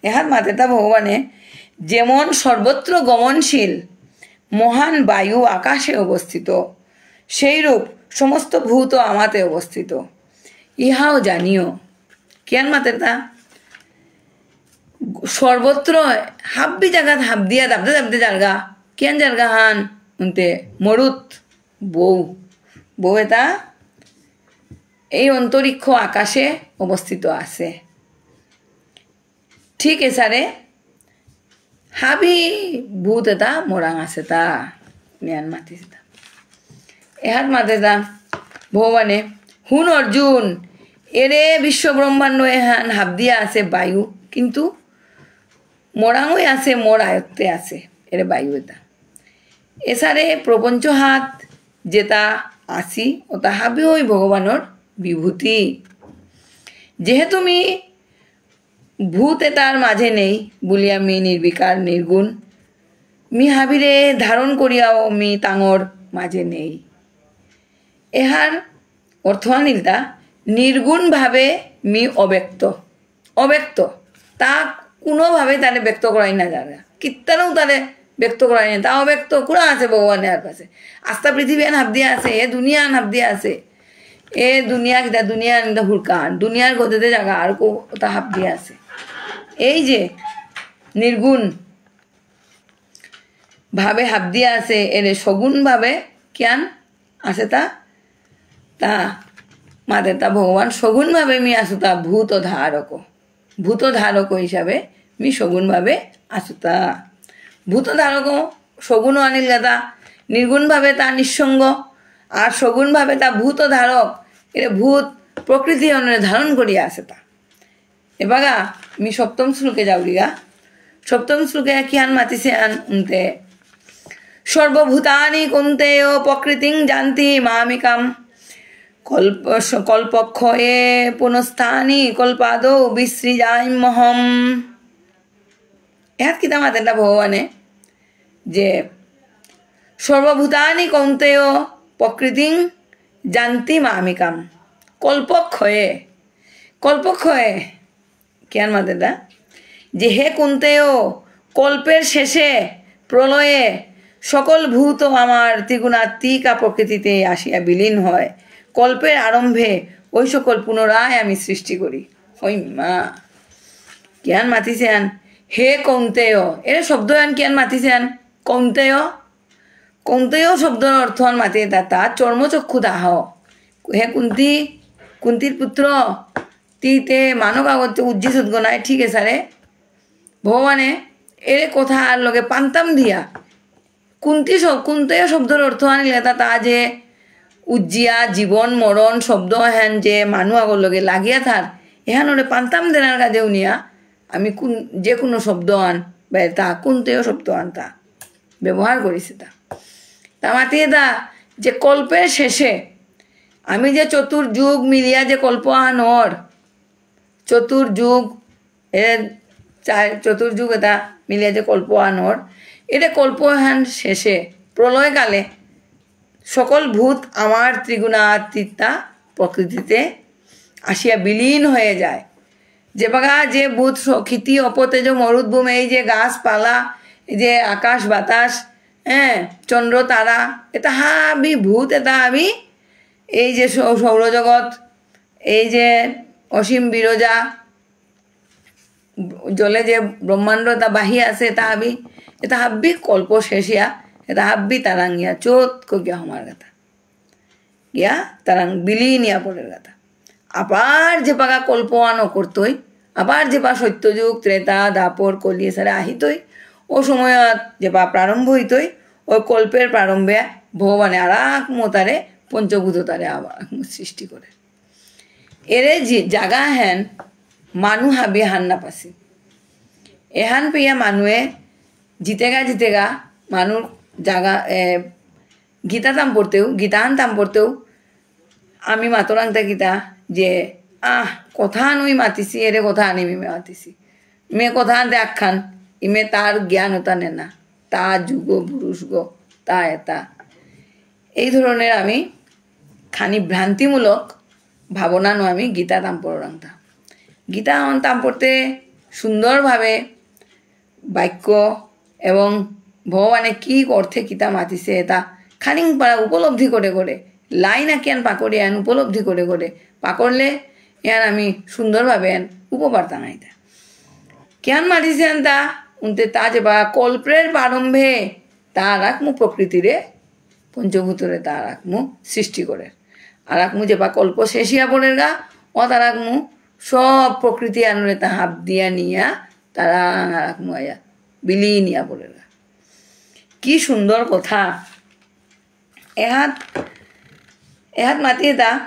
এহার মাতেতা ভগবানে যেমন সর্বত্র গমনশীল মহান বায়ু আকাশে অবস্থিত সেইরূপ সমস্ত ভূত আমাতে অবস্থিত ইহাও জানিও কেন মাতেতা সর্বত্র হাব্বি জায়গাত হাব দিয়া দাবদে জায়গা কেন জায়গা হান উনতে মরুত বউ এটা এই অন্তরিক্ষ আকাশে অবস্থিত আছে ঠিক এসারে হাবি ভূত এটা মোরাং আছে তা মিয়ান মাতিছে তা এহাত মাতে তা ভগবানে হুন অর্জুন এরে বিশ্ব ব্রহ্মাণ্ড এহান হাব দিয়া আছে বায়ু কিন্তু মোরাঙই আছে মোর আয়ত্তে আছে এরে বায়ু এটা এসারে প্রপঞ্চ হাত যেটা আসি ও তাহাবি ওই ভগবানোর বিভূতি যেহেতু মি ভূত এটার মাঝে নেই বলিয়া মি নির্বিকার নির্গুণ মি হাবিরে ধারণ করিয়াও মি তাঙর মাঝে নেই এহার অর্থ আনিলতা নির্গুণভাবে মি অব্যক্ত তা কোনোভাবে তারে ব্যক্ত করাই না যাবে কীর্তনেও তারে ব্যক্ত করাই না তা অব্যক্ত কোনা আছে ভগবানের কাছে আস্থা পৃথিবী আন হাব দিয়া আছে এ দুনিয়া আন হাব দিয়া আছে এ দুনিয়া কিতা দুনিয়া হুরকান দুনিয়ার গদেতে জায়গা আর কো তা হাব দিয়া আছে এই যে নির্গুণ ভাবে হাব দিয়া আছে এরে সগুণ ভাবে কিয়ান আছে তা তা মাতে তা ভগবান সগুণ ভাবে মি আসু তা ভূত ধারক হিসাবে মি সগুণ ভাবে আসু তা ভূত ধারক সগুণ আনিল গাতা নির্গুণ ভাবে তা নিঃসঙ্গ আর সগুণ ভাবে তা ভূত ধারক এর ভূত প্রকৃতি ধারণ করিয়া আছে তা এবাগা মি সপ্তম শ্লোকে যাওরিগা সপ্তম শ্লোকে কিয়ান মাতিছে আন উনতে সর্বভূতানি কুন্তেয় প্রকৃতিং জানতি মামিকাম কল্পক্ষয়ে পুনস্থানি কল্পাদৌ বিশ্রীজাম্যহম এহাত কিতা মাতেটা ভগবানে যে সর্বভূতানি কৌন্তেয় প্রকৃতিং জানতি মামিকাম কল্পক্ষয়ে কেন মাতেটা যে হে কুন্তেয় কল্পের শেষে প্রলয়ে সকল ভূত আমার ত্রিগুণাত্মিকা প্রকৃতিতে আসিয়া বিলীন হয় কল্পের আরম্ভে ওই সকল পুনরায় আমি সৃষ্টি করি ওই মা কিয়ান মাতিছেন হে কৌন্তেয় এর শব্দ আন কিয়ান মাতিছেন কৌন্তেয় শব্দর অর্থ মাতি তা চর্মচক্ষু দাহ হে কুন্তির পুত্র তিতে মানব আগত উজ্জি সদ্গনায় ঠিক আছে রে ভগবানে এর কথা আর লগে পান্তাম দিয়া কুন্তেয় শব্দর অর্থ আনিলে তা যে উজ্জিয়া জীবন মরণ শব্দ হেন যে মানুষ আগর লগে লাগিয়া থার এহান ওরে পান্তাম দেনার কাজে উনিয়া আমি যে কোনো শব্দ আন বা তা কুন্তেয় শব্দ আন তা ব্যবহার করেছি তা মাতিয়ে তা যে কল্পের শেষে আমি যে চতুর্যুগ মিলিয়া যে কল্প আনর চতুর্যুগ এর চতুর্যুগ এটা মিলিয়া যে কল্প আনর এটা কল্পহান শেষে প্রলয়কালে সকল ভূত আমার ত্রিগুণাত্মিকা প্রকৃতিতে আসিয়া বিলীন হয়ে যায় যে বাগা যে ভূত ক্ষিতি অপতেজ মরুদ্ভূম এই যে গাছপালা এই যে আকাশ বাতাস চন্দ্র তারা এটা হাবি ভূত এটা হাবি এই যে সৌরজগৎ এই যে অসীম বিরজা জলে যে ব্রহ্মাণ্ড তা বাহি আছে এটা হাব্বি কল্প শেষিয়া এটা হাব্বি তারাং গিয়া চোত গিয়া হমার গাথা গিয়া তারাং বিলীনিয়া পড়ের গাথা আবার যে পাকা কল্প আনো করতই আবার যে পা সত্যযুগ ত্রেতা দাপর কলিয়ে সারে আহিতই ও সময়ত যে পা প্রারম্ভ হইতই ওই কল্পের প্রারম্ভে ভগবানে আর এক মতারে পঞ্চভূত তারে আবার সৃষ্টি করে এরে জাগা হেন মানু হাবি হান না পাসি এহান পেয়া মানুয়ে জিতেগা মানুষ জাগা গীতাতাম পড়তেও আমি মাতরাংতা গীতা যে কথা নই মাতিছি এরে কথা আনি মাতিছি মে কথা আনতে আখ্যান ইমে তার জ্ঞান ওটা নে না তা যুগ পুরুষ গো তা এটা এই ধরনের আমি খানি ভ্রান্তিমূলক ভাবনা নো আমি গীতা তাম পড়াংতা গীতা তাম পড়তে সুন্দরভাবে বাক্য এবং ভগবানে কি অর্থে গীতা মাতিছে এটা খানিং পারা উপলব্ধি করে লাইন আঁকিয়ান পাকড়ে আন উপলব্ধি করে পাকড়লে ইয়ান আমি সুন্দরভাবে আন উপবার্তা নাইতা কেন মাতিছে আন তা উনতে তা যে বা কল্পের প্রারম্ভে তার আকমু প্রকৃতিরে পঞ্চভূতরে তার আকমু সৃষ্টি করে আর আকমু যে বা কল্প শেষিয়া পড়ের গা ও তার আকমু সব প্রকৃতি আনুরে তা হাত দিয়া নিয়া তারা আকমু আয়া বিলীনিয়া পড়ের গা কি সুন্দর কথা এহাত মাতিয়ে তা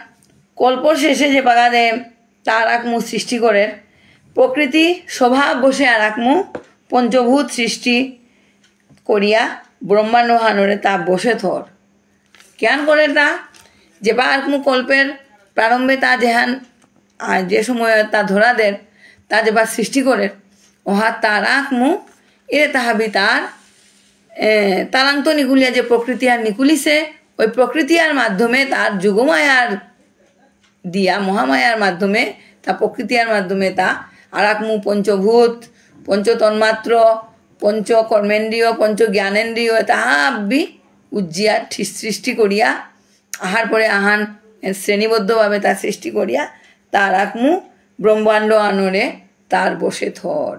কল্পর শেষে যে বাগানে তার আকমু সৃষ্টি করে প্রকৃতি স্বভাব বসে আর আকমু পঞ্চভূত সৃষ্টি করিয়া ব্রহ্মাণ্ড হানরে তা বসে থর কেন করে তা যে বা আকমু কল্পের প্রারম্ভে তা যেহান যে সময় তা ধরাদের তা যে বা সৃষ্টি করে ওহা তার আকমু এরে তাহাবি তারাং তো নিকুলিয়া যে প্রকৃতি আর নিকুলিছে ওই প্রকৃতি আর মাধ্যমে তার যুগমায়ার দিয়া মহামায়ার মাধ্যমে তা প্রকৃতি আর মাধ্যমে তা আর আকমু পঞ্চভূত পঞ্চতন্মাত্র পঞ্চ কর্মেন্দ্রিয় পঞ্চ জ্ঞানেন্দ্রিয় তাহাবি উজ্জিয়া সৃষ্টি করিয়া আহার পরে আহান শ্রেণীবদ্ধভাবে তা সৃষ্টি করিয়া তার আকমু ব্রহ্মাণ্ড আনরে তার বসে থর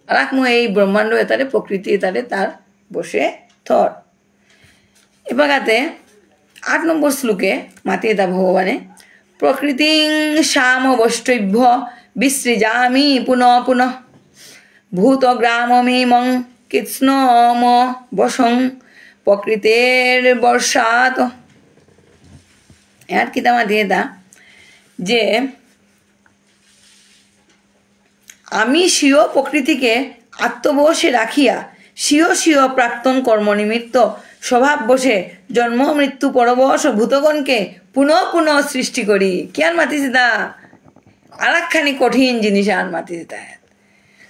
আর আকমু এই ব্রহ্মাণ্ড এতারে প্রকৃতি এতারে তার বসে থর এবাগাতে 8 নম্বর শ্লোকে মাতিয়ে তা ভগবানে প্রকৃতিং সামবষ্টভ্য বিসৃজামি পুনঃ পুনঃ ভূতগ্রামমিমং কৃৎস্নম বশং প্রকৃতের বর্ষাত এর কিতা মাতিয়ে তা যে আমি স্বীয় প্রকৃতিকে আত্মবশে রাখিয়া স্বীয় স্বীয় প্রাক্তন কর্মনিমিত্ত স্বভাব বসে জন্ম মৃত্যু পরবশ ভূতগণকে পুনঃ পুনঃ সৃষ্টি করি কেন মাতিছে তা আর একখানি কঠিন জিনিস আর মাতিছে তা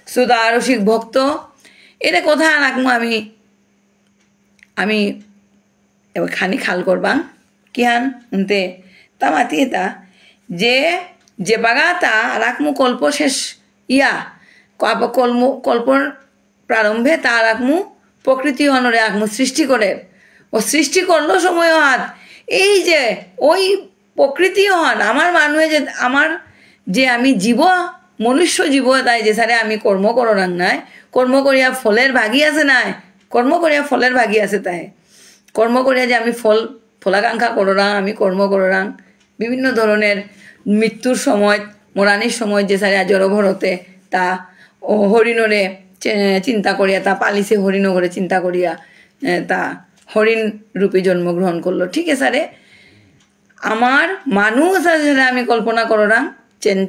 সুদা রসিক ভক্ত এটা কথা রাখবো আমি এবার খানি খাল করবাং কিহান উনতে তা মাতিয়ে তা যে বাগা তা রাখমু কল্প শেষ ইয়া কল্পর প্রারম্ভে তা রাখমু প্রকৃতি অনরে রাখমু সৃষ্টি করে ও সৃষ্টি করলো সময় হাত এই যে ওই প্রকৃতি হন আমার মানুষে যে আমার যে আমি জীব মনুষ্য জীব তাই যে সারে আমি কর্ম কররাং নাই কর্ম করিয়া ফলের ভাগি আছে নাই কর্ম করিয়া ফলের ভাগি আছে তাই কর্ম করিয়া যে আমি ফলাকাঙ্ক্ষা কররাং আমি কর্ম কররাং বিভিন্ন ধরনের মৃত্যুর সময় মরানির সময় যে সারে জড়ভরতে তা হরিণরে চিন্তা করিয়া তা পালিছে হরিণ করে চিন্তা করিয়া তা হরিণ রূপে জন্মগ্রহণ করলো ঠিক আছে স্যারে আমার মানুষ আছে আমি কল্পনা কররাং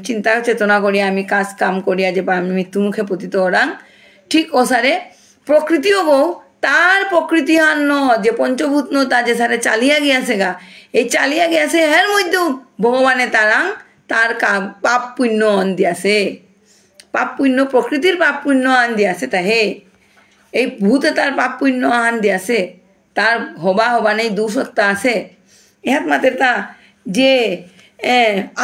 চিন্তা চেতনা করিয়া আমি কাজ কাম করিয়া যে আমি মৃত্যুমুখে পতিত হরাং ঠিক ও সারে প্রকৃতিও বউ তার প্রকৃতি হান্ন যে পঞ্চভূত ন তা যে সারে চালিয়া গিয়াছে গা এই চালিয়া গিয়াছে এর মধ্যেও ভগবানে তারাং তার পাপ পুণ্য আন দিয়াছে পাপ পুণ্য প্রকৃতির পাপ পুণ্য আন দিয়াছে তা হে এই ভূতে তার পাপ পুণ্য আন দিয়াছে তার হবা নেই দুসত্তা আছে ইহাত মাতের তা যে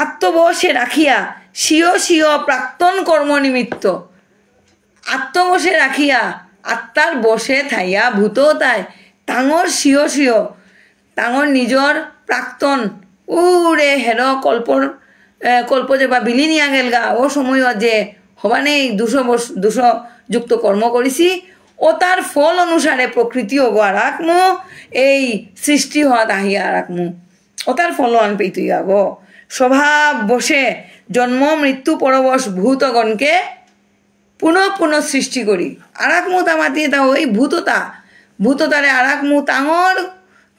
আত্মবশে রাখিয়া স্বীয় স্বীয় প্রাক্তন কর্ম নিমিত্ত আত্মবশে রাখিয়া আত্মার বসে থাইয়া ভূত তাই তাঙর স্বীয় স্বীয় তাঙর নিজর প্রাক্তন উরে হের কল্প যে বা বিলি নিয়া গেল গা ও সময় যে হবানেই 200 যুক্ত কর্ম করেছি ও তার ফল অনুসারে প্রকৃতি ও গা রাখমু এই সৃষ্টি হওয়া তাহিয়া রাখমু ও তার ফল আনপেই তুই গো স্বভাব বসে জন্ম মৃত্যু পরবশ ভূতগণকে পুনঃ পুনঃ সৃষ্টি করি আরাকমু তা মাতিয়ে তা ওই ভূততারে আরাকমু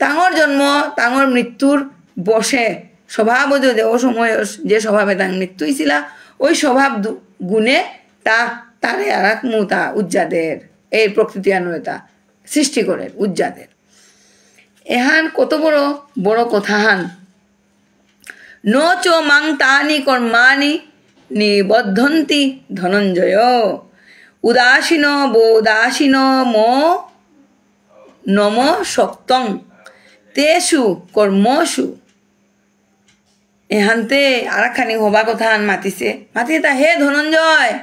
তাঙর জন্ম তাঙর মৃত্যুর বসে স্বভাব যে ও সময় যে স্বভাবে তাং মৃত্যু হয়েছিলা ওই স্বভাব গুণে তারে আরাকমু তা উজ্জাদের এই প্রকৃতি আনবে তা সৃষ্টি করে উজ্জাদের এহান কত বড় বড় কথা হান ন চ মাং তানি কর্মাণি নিবদ্ধন্তি ধনঞ্জয় উদাসীন বোদাসীন মো নম শক্তং তেষু কর্মসু এহান্তে আরাখানি হবা কথা আন মাতিছে তা হে ধনঞ্জয়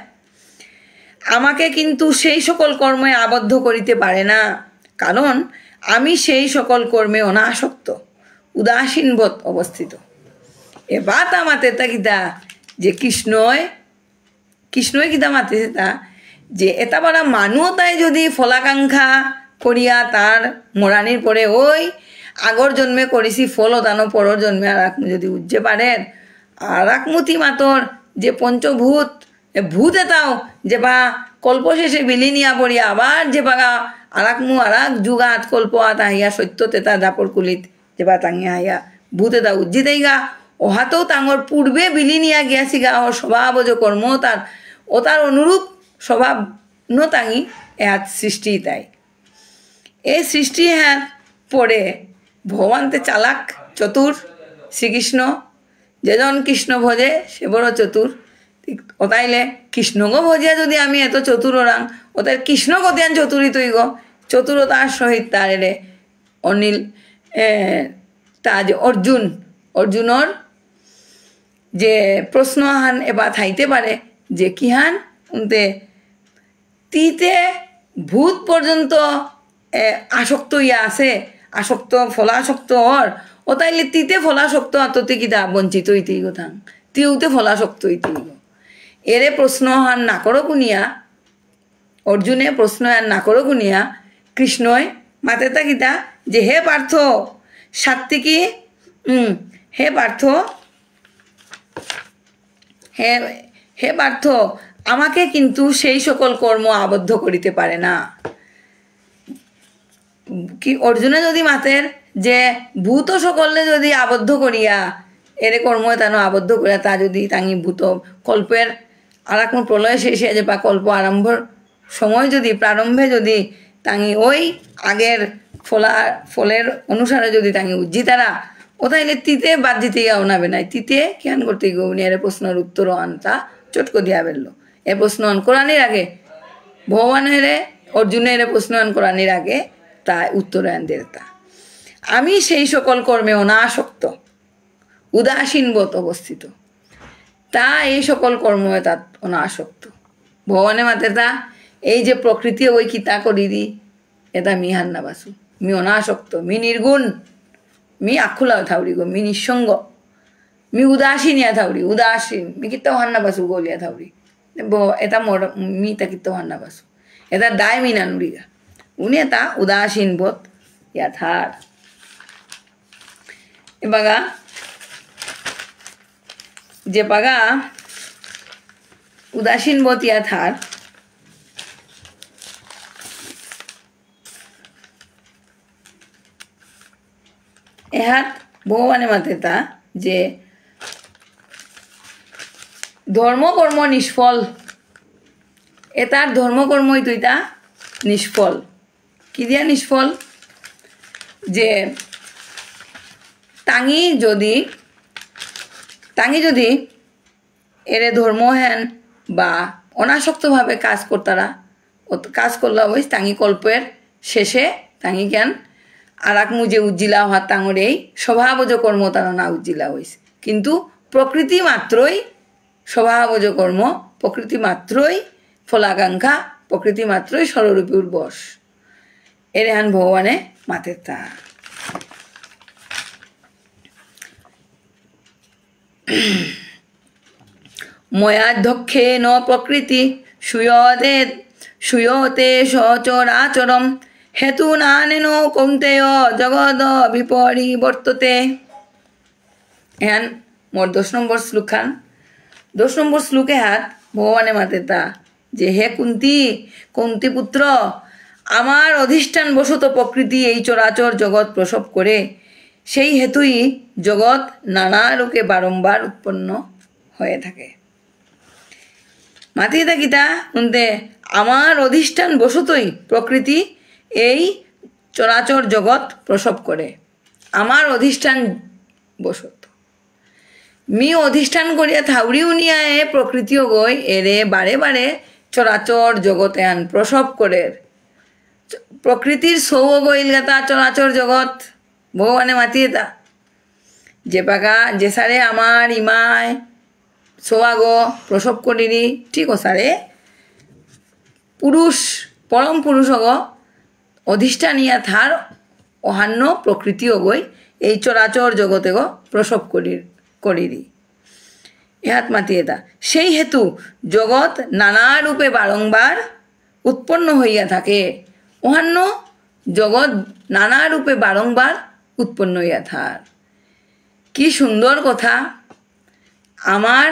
আমাকে কিন্তু সেই সকল কর্মে আবদ্ধ করিতে পারে না কারণ আমি সেই সকল কর্মে অনাসক্ত উদাসীনবৎ অবস্থিত এবার তা মাতে তা কিতা যে কৃষ্ণই কিতা মাতিছে তা যে এটা বড় মানুহ তাই যদি ফলাকাঙ্ক্ষা করিয়া তার মরানির পরে ওই আগর জন্মে করেছি ফল দানো পরের জন্মে আর যদি উজ্জে পারেন আর আকমতি মাতর যে পঞ্চভূত ভূত এটাও যে বা কল্প শেষে বিলি নিয়া পড়িয়া আবার যে বাগা আরাকমু আরাক যুগাত কল্প আত আহিয়া সত্য তেতা দাপর কুলিত যে বা তাঙিয়া আইয়া ভূত এটা উজ্জিতেই গা ওহাতেও তাঙর পূর্বে বিলি নিয়া গিয়াছি গা ওর স্বভাব যে কর্ম তার অনুরূপ স্বভাব ন তাঙি এহাত সৃষ্টি তাই এই সৃষ্টি হ্যাঁ পরে ভগবানতে চালাক চতুর শ্রীকৃষ্ণ যেজন কৃষ্ণ ভজে সে বড় চতুর ওতাইলে কৃষ্ণগো ভজিয়া যদি আমি এত চতুর ওরাং ওদের কৃষ্ণ কতিয়ান চতুরী তুই গো চতুরতার সহিত তার এলে অনিল তা যে অর্জুনর যে প্রশ্ন হান এবার থাইতে পারে যে কি হান উনতে তিতে ভূত পর্যন্ত আসক্ত ইয়া আছে আসক্ত ফলাসক্ত হর ও তাইলে তিতে ফলাসক্ত আততে কিতা বঞ্চিত হইতেই গো থাং তিউতে ফলাসক্ত হইতেই গো এরে প্রশ্ন হান না করো কুনিয়া অর্জুনে প্রশ্ন হান না করো কুনিয়া কৃষ্ণয় মাতে তাকিতা যে হে পার্থ সাত্বিকী হে পার্থ হে হে পার্থ আমাকে কিন্তু সেই সকল কর্ম আবদ্ধ করিতে পারে না। কি অর্জুনে যদি মাতের যে ভূত সকলে যদি আবদ্ধ করিয়া এরে কর্ম তানো আবদ্ধ করিয়া তা যদি তাঙি ভূত কল্পের আর এক প্রলয় শেষে যে বা কল্প আরম্ভর সময় যদি প্রারম্ভে যদি তাঙি ওই আগের ফলের অনুসারে যদি তাঙি উজ্জিতারা ও তাইলে তিতে বাদ দিতে গিয়া ওনাবে নাই তিতে কেন করতে গো উনি এর প্রশ্নের উত্তর আনতা চটকো দিয়া বেরলো এ প্রশ্ন আন করানির আগে ভগবানের অর্জুনের প্রশ্ন আন করানির আগে তা উত্তর আন দেতা আমি সেই সকল কর্মে অনাসক্ত উদাসীন বোধ অবস্থিত তা এই সকল কর্মে তাত অনাসক্ত ভগবানের মাতে তা এই যে প্রকৃতি ওই কিতা করি দি এটা মি হান্না বাসু মি অনাসক্ত মি নির্গুণ মি আখুলা থাউরি গো মি নিঃসঙ্গ মি উদাসীনিয়া থাউরি উদাসীন মি কিত্তাও হান্না বাসু গলিয়া থাউরি এটা মোর মি তা কিত্তাও হান্না বাসু এটা দায় মি নানুরিগা উনি এটা উদাসীন বোধ ইয়াথার এবাগা যে পাগা উদাসীন বোধ ইয়াথার এহাত ভগবানের মাতে তা যে ধর্মকর্ম নিষ্ফল এটার ধর্মকর্মই তুইটা নিষ্ফল কি দিয়া নিষ্ফল যে টাঙি যদি এরে ধর্ম হেন বা অনাসক্তভাবে কাজ করতারা কাজ করলা ওই টাঙি কল্পের শেষে টাঙি জ্ঞান আর এক মুজে উজ্জিলা হওয়ার তাঙর এই স্বভাবজ কর্ম তারা না উজ্জিলা হয়েছে কিন্তু প্রকৃতি মাত্রই স্বভাবজ কর্ম প্রকৃতি মাত্রই ফলাকাঙ্ক্ষা প্রকৃতি মাত্রই স্বরূপীর বশ এর হান ভগবানে মাতে তা ময়াধ্যক্ষে ন প্রকৃতি সুয়তে সচরাচরম হেতু নানেন কৌন্তেয় জগদ বিপরিবর্ততে এহান মোর 10 নম্বর শ্লোক খান 10 নম্বর শ্লোকে হাত ভগবানে মাতে তা যে হে কুন্তি পুত্র আমার অধিষ্ঠান বশত প্রকৃতি এই চরাচর জগৎ প্রসব করে সেই হেতুই জগৎ নানা রূপে বারংবার উৎপন্ন হয়ে থাকে মাতি থাকিতা উনতে আমার অধিষ্ঠান বশতই প্রকৃতি এই চরাচর জগৎ প্রসব করে আমার অধিষ্ঠান বশত মি অধিষ্ঠান করিয়া থাউরি উনিয়া এ প্রকৃতিও গই এরে বারে বারে চরাচর জগতে আন প্রসব করে প্রকৃতির সৌ গইল গাতা চরাচর জগৎ ভগবানে মাতিয়ে তা যে পাকা যে সারে আমার ইমায় সোয়াগ প্রসব করিনি ঠিক ও সারে পুরুষ পরম পুরুষ অগ অধিষ্ঠানিয়া থার অহান্য প্রকৃতি অগই এই চরাচর জগতে গো প্রসব করিরি ইহাত মাতিয়ে তা সেই হেতু জগৎ নানা রূপে বারংবার উৎপন্ন হইয়া থাকে অহান্য জগৎ নানা রূপে বারংবার উৎপন্ন হইয়া থার কি সুন্দর কথা আমার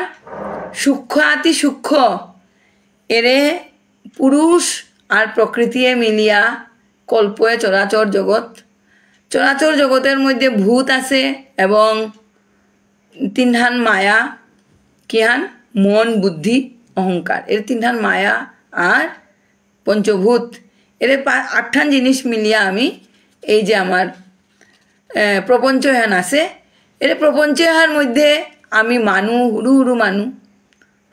সূক্ষ্ম আতি সূক্ষ্ম এরে পুরুষ আর প্রকৃতি মিলিয়া কল্পয়ে চরাচর জগতের মধ্যে ভূত আছে এবং তিনহান মায়া কিহান মন বুদ্ধি অহংকার এর তিনহান মায়া আর পঞ্চভূত এর 8 জিনিস মিলিয়া আমি এই যে আমার প্রপঞ্চ হেন আছে এর প্রপঞ্চ হার মধ্যে আমি মানু হুড়ু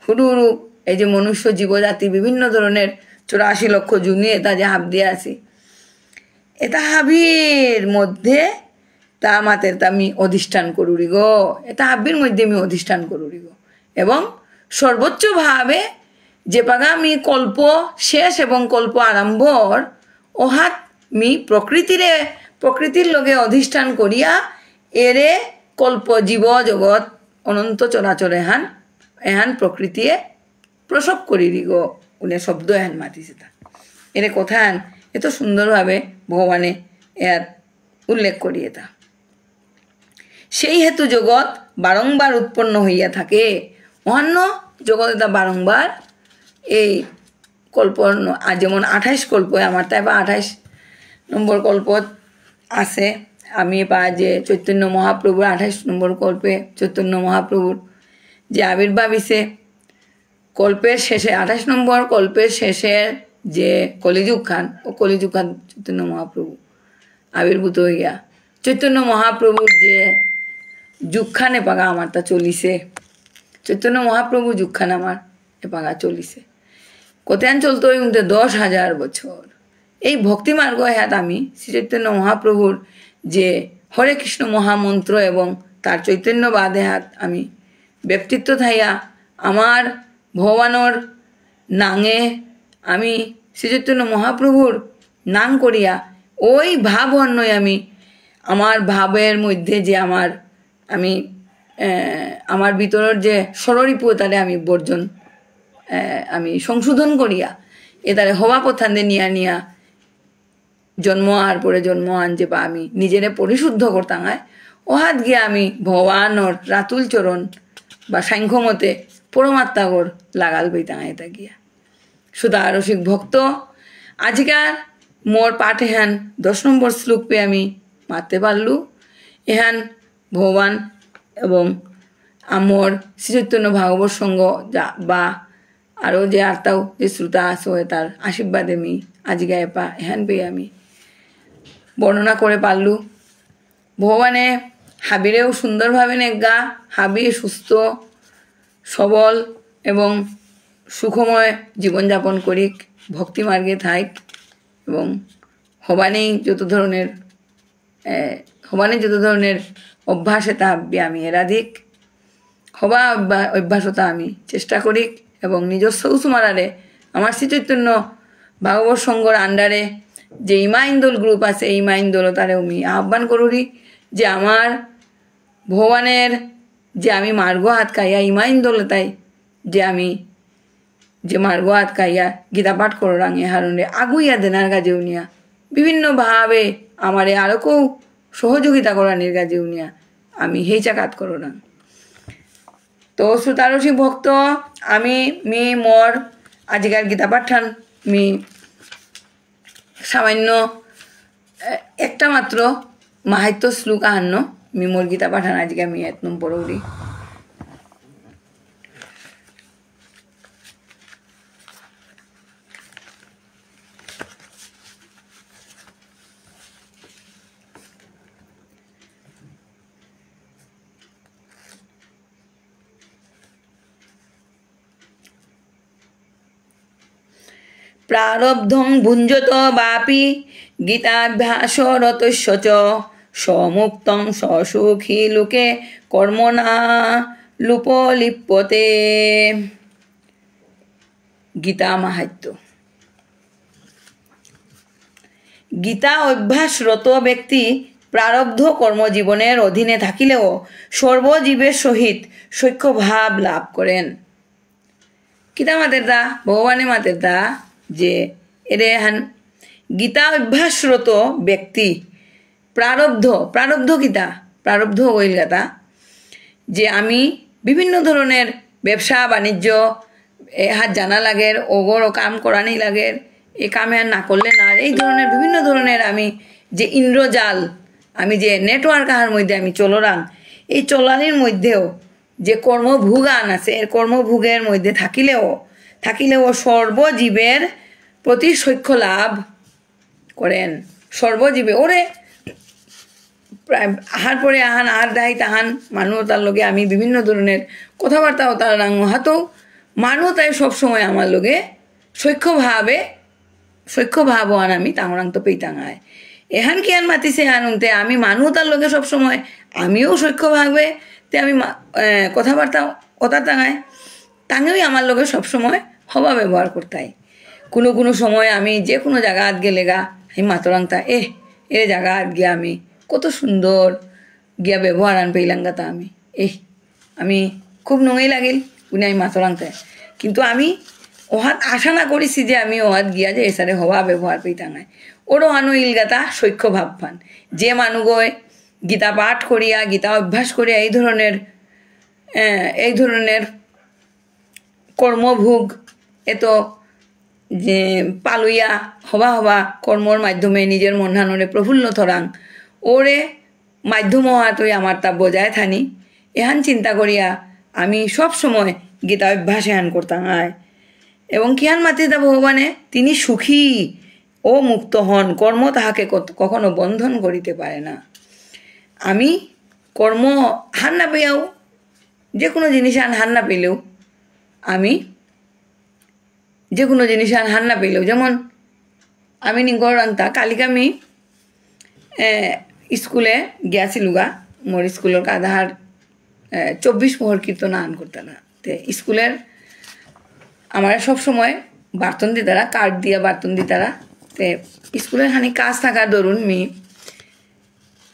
হুড়ু এই যে মনুষ্য জীবজাতি বিভিন্ন ধরনের 84 লক্ষ জুনি এটা যে হাব দিয়ে আছি এটা হাবির মধ্যে তা মাতের তা আমি অধিষ্ঠান করুরি গো এটা হাবির মধ্যে আমি অধিষ্ঠান করুরি গো এবং সর্বোচ্চ ভাবে যে পাগা আমি কল্প শেষ এবং কল্প আরম্ভর ওহাত মি প্রকৃতির লগে অধিষ্ঠান করিয়া এরে কল্প জীব জগৎ অনন্ত চরাচর এহান প্রকৃতিয়ে প্রসব করি গো উনি শব্দ হ্যান মাতিছে তা এর কথা হ্যান এত সুন্দরভাবে ভগবানে এর উল্লেখ করিয়ে তা সেই হেতু জগৎ বারংবার উৎপন্ন হইয়া থাকে অন্য জগৎ এটা বারংবার এই কল্প যেমন 28 কল্প আমার তাই বা 28 নম্বর কল্প আছে আমি পা যে চৈতন্য মহাপ্রভুর 28 নম্বর কল্পে চৈতন্য মহাপ্রভুর যে আবির্ভাব হইছে কল্পের শেষে 28 নম্বর কল্পের শেষে যে কলিযুগ খান ও কলিযুগ খান চৈতন্য মহাপ্রভু আবির্ভূত হইয়া চৈতন্য মহাপ্রভুর যে যুগখান এপাগা আমার তা চলিছে চৈতন্য মহাপ্রভু যুগখান আমার এপাগা চলিছে কতয়ান চলতো ওই 10,000 বছর এই ভক্তি মার্গ হ্যাঁ আমি শ্রী চৈতন্য মহাপ্রভুর যে হরে কৃষ্ণ মহামন্ত্র এবং তার চৈতন্য বাদে হাত আমি ব্যক্তিত্ব থাইয়া আমার ভগবানর নাঙে আমি শ্রী চৈতন্য মহাপ্রভুর নাম করিয়া ওই ভাব অন্যই আমি আমার ভাবের মধ্যে যে আমি আমার ভিতরের যে ষড়রিপুতারে আমি বর্জন আমি সংশোধন করিয়া এটারে হওয়া পথান্দে নিয়া জন্ম আর পরে জন্ম আনছে বা আমি নিজেরে পরিশুদ্ধ করতাম ওহাত গিয়া আমি ভগবানর রাতুল চরণ বা সাংখ্যমতে পরমাত্মাগর লাগাল বইতাম এটা গিয়া সুদা রসিক ভক্ত আজকার মোর পাঠ এহান 10 নম্বর শ্লোক পে আমি মারতে পারলু এহান ভগবান এবং আমর শ্রীচৈতন্য ভাগবত সঙ্গ বা আরও যে আরতাও যে শ্রোতা আসো তার আশীর্বাদে আমি আজকে এপা এহান পেয়ে আমি বর্ণনা করে পারলু ভগবানে হাবিরেও সুন্দরভাবে নেগা হাবি সুস্থ সবল এবং সুখময় জীবনযাপন করিক ভক্তি মার্গে থাক এবং হবানেই যত ধরনের অভ্যাসে তা আমি এরাধিক হবা অভ্যাসতা আমি চেষ্টা করি এবং নিজস্ব উসুমারারে আমার শ্রীচৈতন্য ভাগবত সংঘর আন্ডারে যে ইমাইন্দোল গ্রুপ আছে এই ইমাইন্দোল তারে আমি আহ্বান করুরি যে আমার ভগবানের যে আমি মার্গ হাত খাইয়া ইমাইন্দোল তাই যে আমি যে মার্গ হাত খাইয়া গীতা পাঠ করাং এ হারণে আগুইয়া দেনার কাজে উনিয়া বিভিন্নভাবে আমারে আরও কেউ সহযোগিতা করানির কাজে উনিয়া আমি হেই চাকাত করাং তো শ্রোতারসী ভক্ত আমি মোর আজকাল গীতা পাঠান সামান্য একটা মাত্র মাহাত্য শ্লোক আহান্ন মোর গীতা পাঠান আজকে আমি এক নম্বর পড়ি প্রারব্ধং ভুঞ্জত বাপি গীতাভ্যাসরতস্য চ সমুক্তং সসুখী লোকে কর্মণা লুপলিপ্যতে গীতা মাহাত্ম্য গীতা অভ্যাসরত ব্যক্তি প্রারব্ধ কর্মজীবনের অধীনে থাকিলেও সর্বজীবের সহিত সখ্যভাব লাভ করেন গীতা মাতের দা ভগবানের মাতের দা যে এরে হান গীতা অভ্যাসরত ব্যক্তি প্রারব্ধ গীতা প্রারব্ধ হইল গাতা যে আমি বিভিন্ন ধরনের ব্যবসা বাণিজ্য এ হাত জানা লাগের ওগর ও কাম করানি লাগের এ কামে আর না করলে না এই ধরনের বিভিন্ন ধরনের আমি যে ইন্দ্রজাল আমি যে নেটওয়ার্ক আহার মধ্যে আমি চলরাং এই চলানির মধ্যেও যে কর্মভোগান আছে এর কর্মভোগের মধ্যে থাকিলেও সর্বজীবের প্রতি সখ্য লাভ করেন সর্বজীবে ওরে আহার পরে আহার দায় তাহান মানুষ তার লগে আমি বিভিন্ন ধরনের কথাবার্তাও তার রাং হাতেও মানুষ তাই সবসময় আমার লগে সখ্যভাবান আমি তাংরাং তো পেইতাঙায় এহান কি আন মাতিছে আনুনতে আমি মানুষ তার লগে সবসময় আমিও সখ্যভাবে তে আমি কথাবার্তা কথা টাঙায় তাঙেও আমার লগে সবসময় হবা ব্যবহার করতাই কোনো সময় আমি যে কোনো জায়গা গেলে গা আমি মাতরাংতা এ জায়গা গিয়া আমি কত সুন্দর গিয়া ব্যবহার আন পেইলাম গাতা আমি আমি খুব নঙেই লাগিল উনি আমি মাতরাংতায় কিন্তু আমি ওহাত আশা না করেছি যে আমি ওহাত গিয়া যে এসারে হওয়া ব্যবহার পেতা নাই ওরও আনো ইলগাতা সৈক্য ভাববান যে মানুগয় গীতা পাঠ করিয়া গীতা অভ্যাস করিয়া এই ধরনের কর্মভোগ এত যে পালইয়া হবা কর্মর মাধ্যমে নিজের মনহানরে প্রফুল্ল থরাং ওরে মাধ্যম হওয়াতই আমার তা বজায় থানি এহান চিন্তা করিয়া আমি সব সময় গীতা অভ্যাস এহান করতাম এবং কিহান মাতৃতা ভগবানে তিনি সুখী ও মুক্ত হন কর্ম তাহাকে কখনো বন্ধন করিতে পারে না আমি কর্ম হার না পেয়াও যে কোনো জিনিস হার না পেলেও আমি যে কোনো জিনিস হার না পেলেও যেমন আমি নিগরাংতা কালিকা আমি স্কুলে গিয়াছিলুগা মোর স্কুলের কাদাহার 24 প্রহর কীর্তন আন করতে না তে স্কুলের আমার সব সময় বার্তন দিতারা কার্ড দিয়া বার্তন দিতারা তে স্কুলের খানি কাজ থাকার দরুন মি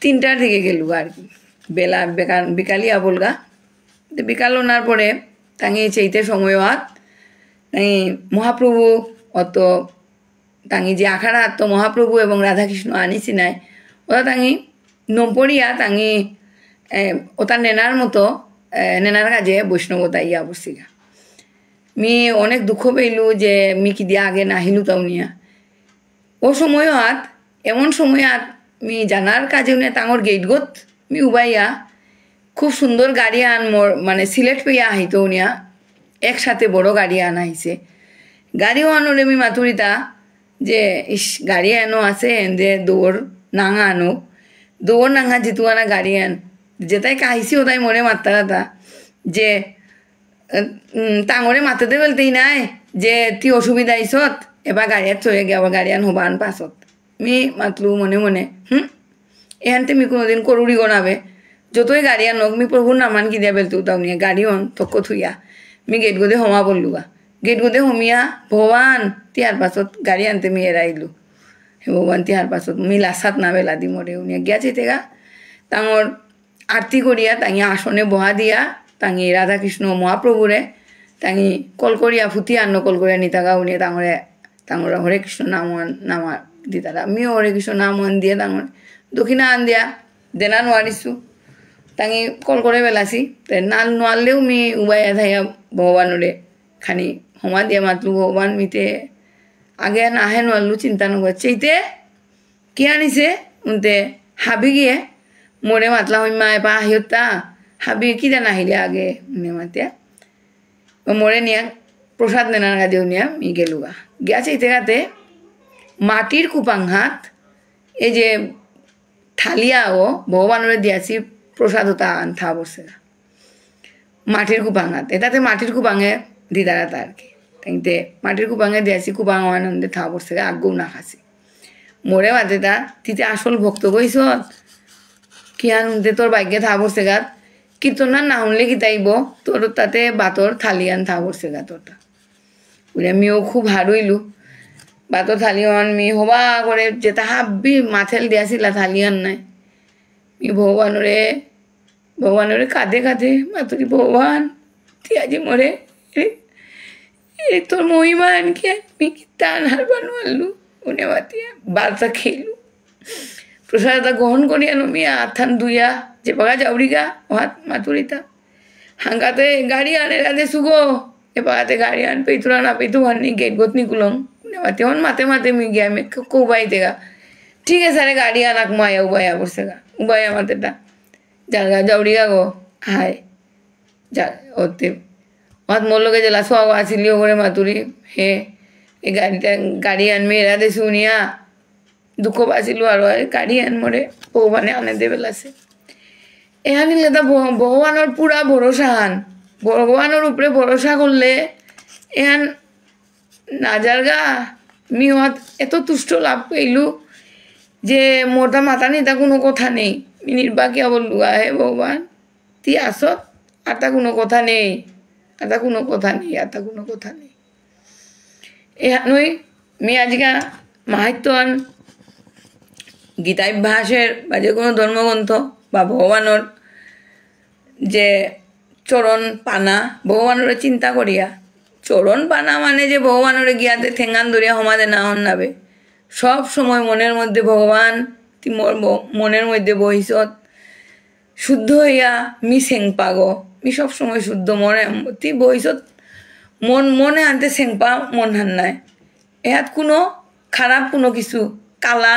3টার দিকে গেলু আর কি বেলা বিকালি আবলগা বিকাল ওনার পরে তাঙি চেইতে সময় হাত তাই মহাপ্রভু অত তাঙি যে আখাড়া তো মহাপ্রভু এবং রাধাকৃষ্ণ আনিছি নাই ওটা তাঙি নপড়িয়া তাঙি ওটা নেনার মতো নেনার কাজে বৈষ্ণবতা ইয়া বসিগা মি অনেক দুঃখ পেইলু যে মি কি দিয়া আগে নাহিলু তাও নিয়া ও সময় হাত এমন সময় হাত মি জানার কাজে উনি তাঙর গেটগত মি উবাইয়া খুব সুন্দর গাড়ি আন মোর মানে সিলেট পেয়ে আহিত উনিয়া একসাথে বড় গাড়ি আনা হয়েছে গাড়িও আনোরে মি মাতুরিতা যে ইস গাড়ি আনো আছে যে দৌড় নাঙা আনো দৌড় নাঙা জিতু আনা গাড়ি আন যেটাই কাহিছি ওটাই মনে মাত্তারাতা যে তাঙরে মাতাতে বলতেই নাই যে তুই অসুবিধা আইসত এবার গাড়িয়াত চলে গে আবার গাড়িয়ান হবান পাছত মি মাতলু মনে মনে এহানতে মি কোনোদিন করুরি গনাবে যতই গাড়িয়ান হোক মি প্রভুর নামান কি দিয়া বেলতেও তাও নিয়ে গাড়ি হন তক্ক থুইয়া মি গেট গোদে হমা বললুগা গেট গোদে হমিয়া ভগবান তিয়ার পাছত গাড়ি আনতে মি এরাইলু হে ভগবান তিয়ার পাছত মি লাসাত না বেলা দি মরে উনিয়া গিয়াছে তেগা তাঙর আরতি করিয়া তাঙি আসনে বহা দিয়া তাঙি রাধাকৃষ্ণ মহাপ্রভুরে তাঙি কল করিয়া ফুটি আন্ন কল করিয়া নিতাগা উনিয়া তাঙর হরে কৃষ্ণ নামা দিতারা আমিও হরে কৃষ্ণ নামান দিয়ে তাঙর দক্ষিণা আন দিয়া দেনা নোৱাৰিছোঁ তাঙি কল করে বেলাছি নোৱাৰলেও মি উবাইয়া থাইয়া ভগবানরে খানি সমা দিয়া মাতলু ভগবান মিতে আগে নাহে নোৱাৰলো চিন্তা নকৰে চেইতে কি আনিছে উনতে হাবি গিয়ে মোরে মাতলা হইমা এপা আহিতা হাবি কিটা নাহিলে আগে উনি মাতিয়া মোরে নিয়া প্রসাদ নেনার কাজেও নিয়া মি গেলুগা গিয়া চেইতে গাতে মাটির কুপাংহাত এই যে থালিয়াও ভগবানরে দিয়াছি প্রসাদতা আনথা বসে মাটির কুপাঙাত এটাতে মাটির কুপাঙে দিদারাতা আর কি তাইতে মাটির কুপাঙে দিয়াছি কুপাং আনন্দে থা বসে আগেও না খাসি মোরে বাদে তা তিতে আসল ভক্ত কইস কি আনন্দে তোর ভাগ্যে থা বসে গাত কীর্তনার না শুনলে কি তাইব তোর তাতে বাতর থালিয়ান থা বসে গা তোরটা উড়ে আমিও খুব হারইলু বাতর থালিয়ান মি হবা করে যেটা হাব্বি মাথেল দিয়াছিলা থালিয়ান নাই মি ভগবানরে কাঁদে কাঁদে মাতুরি ভগবান তুই আজি মরে তোর মহিমা আনকি আমি টান হারবার নোৱাৰলো উনি মাতিয়া বার্তা খেলু প্রসাদটা গ্রহণ করি আনো মিয়া আথান দুইয়া যে পাগা যাউরিগা হাত মাতুরিতা হাঙ্গাতে গাড়ি আনে রাধে সুগো এ পাগাতে গাড়ি আন পেতুরা না পেতু আননি গেট গতনি কুলম উনি মাতে হন মাতে মাতে মি গিয়া আমি কৌবাই দেগা ঠিক আছে রে গাড়ি আনাক মায়া উবাইয়া বসে গা উবাইয়া মাতেটা জায়গা যাউরিগা গো হায় যা ওতে মাত মোর লগে জেলা সোয়াগো আসিলিও করে মাতুরি হে এই গাড়ি আনবে এরা দে শুনিয়া দুঃখ পাইছিলো আর গাড়ি আন মরে ভগবানে আনে দে বেলাছে এহান তা ভগবানের পুরা ভরসা হান ভগবানের উপরে ভরসা করলে এহান না যারগা মিহত এত তুষ্ট লাভ পেইলু যে মোটা মাথা নিতা কোনো কথা নেই নির্বাকিয়া বললু হে ভগবান তুই আসত আর তা কোনো কথা নেই আতা কোনো কথা নেই আতা কোনো কথা নেই এহানই মি আজকা মাহাত্যান গীতাভ্যাসের বা যে কোনো ধর্মগ্রন্থ বা ভগবানের যে চরণ পানা ভগবানের চিন্তা করিয়া চরণ পানা মানে যে ভগবানের গিয়াতে ঠেঙ্গান ধরিয়া সমাধে না হন নাবে সব সময় মনের মধ্যে ভগবান তুই মনের মধ্যে বহিছত শুদ্ধ হইয়া মি সেংপা গো মি সব সময় শুদ্ধ মনে তুই বহিছত মনে আনতে সেংপা মন হান নাই এহাত কোনো খারাপ কোনো কিছু কালা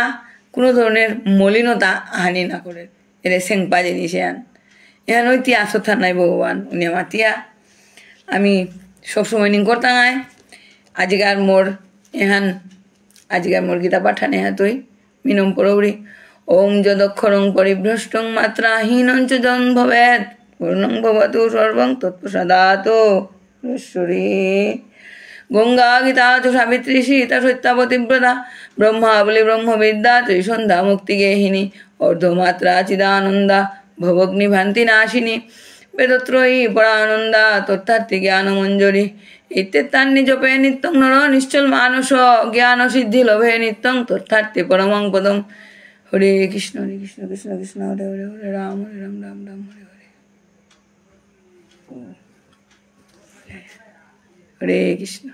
কোনো ধরনের মলিনতা হানি না করে এর সেংপা জিনিস এহান এহান ওই তিয়া আসথা নাই ভগবান উনি আমার তিয়া আমি সবসময় নিং করতাম আজকার মোর এহান আজকার মোর গীতা পাঠান এহা তুই মিনম পরৌরি ওম যদক্ষরং পরিভ্রষ্টং মাত্রাহীনঞ্চ জন ভবেৎ পূর্ণং ভবতু সর্বং তৎপ্রসাদাত ঈশ্বরী গঙ্গা গীতা চ সাবিত্রী সীতা সত্যাবতীব্রতা ব্রহ্মাবলী ব্রহ্মবিদ্যা ত্রিসন্ধ্যা মুক্তিগেহিনী অর্ধমাত্রা চিদানন্দা ভবগ্নিভান্তি নাশিনী বেদত্রয়ী পরানন্দা তথার্থী জ্ঞানমঞ্জরি ইত্যেতান্নি জপে নিত্যং নর নিশ্চল মানস জ্ঞান সিদ্ধি লভে নিত্যং তথার্থী পরমং পদম হরে কৃষ্ণ কৃষ্ণ কৃষ্ণ হরে হরে হরে রাম রাম রাম হরে হরে হরে কৃষ্ণ।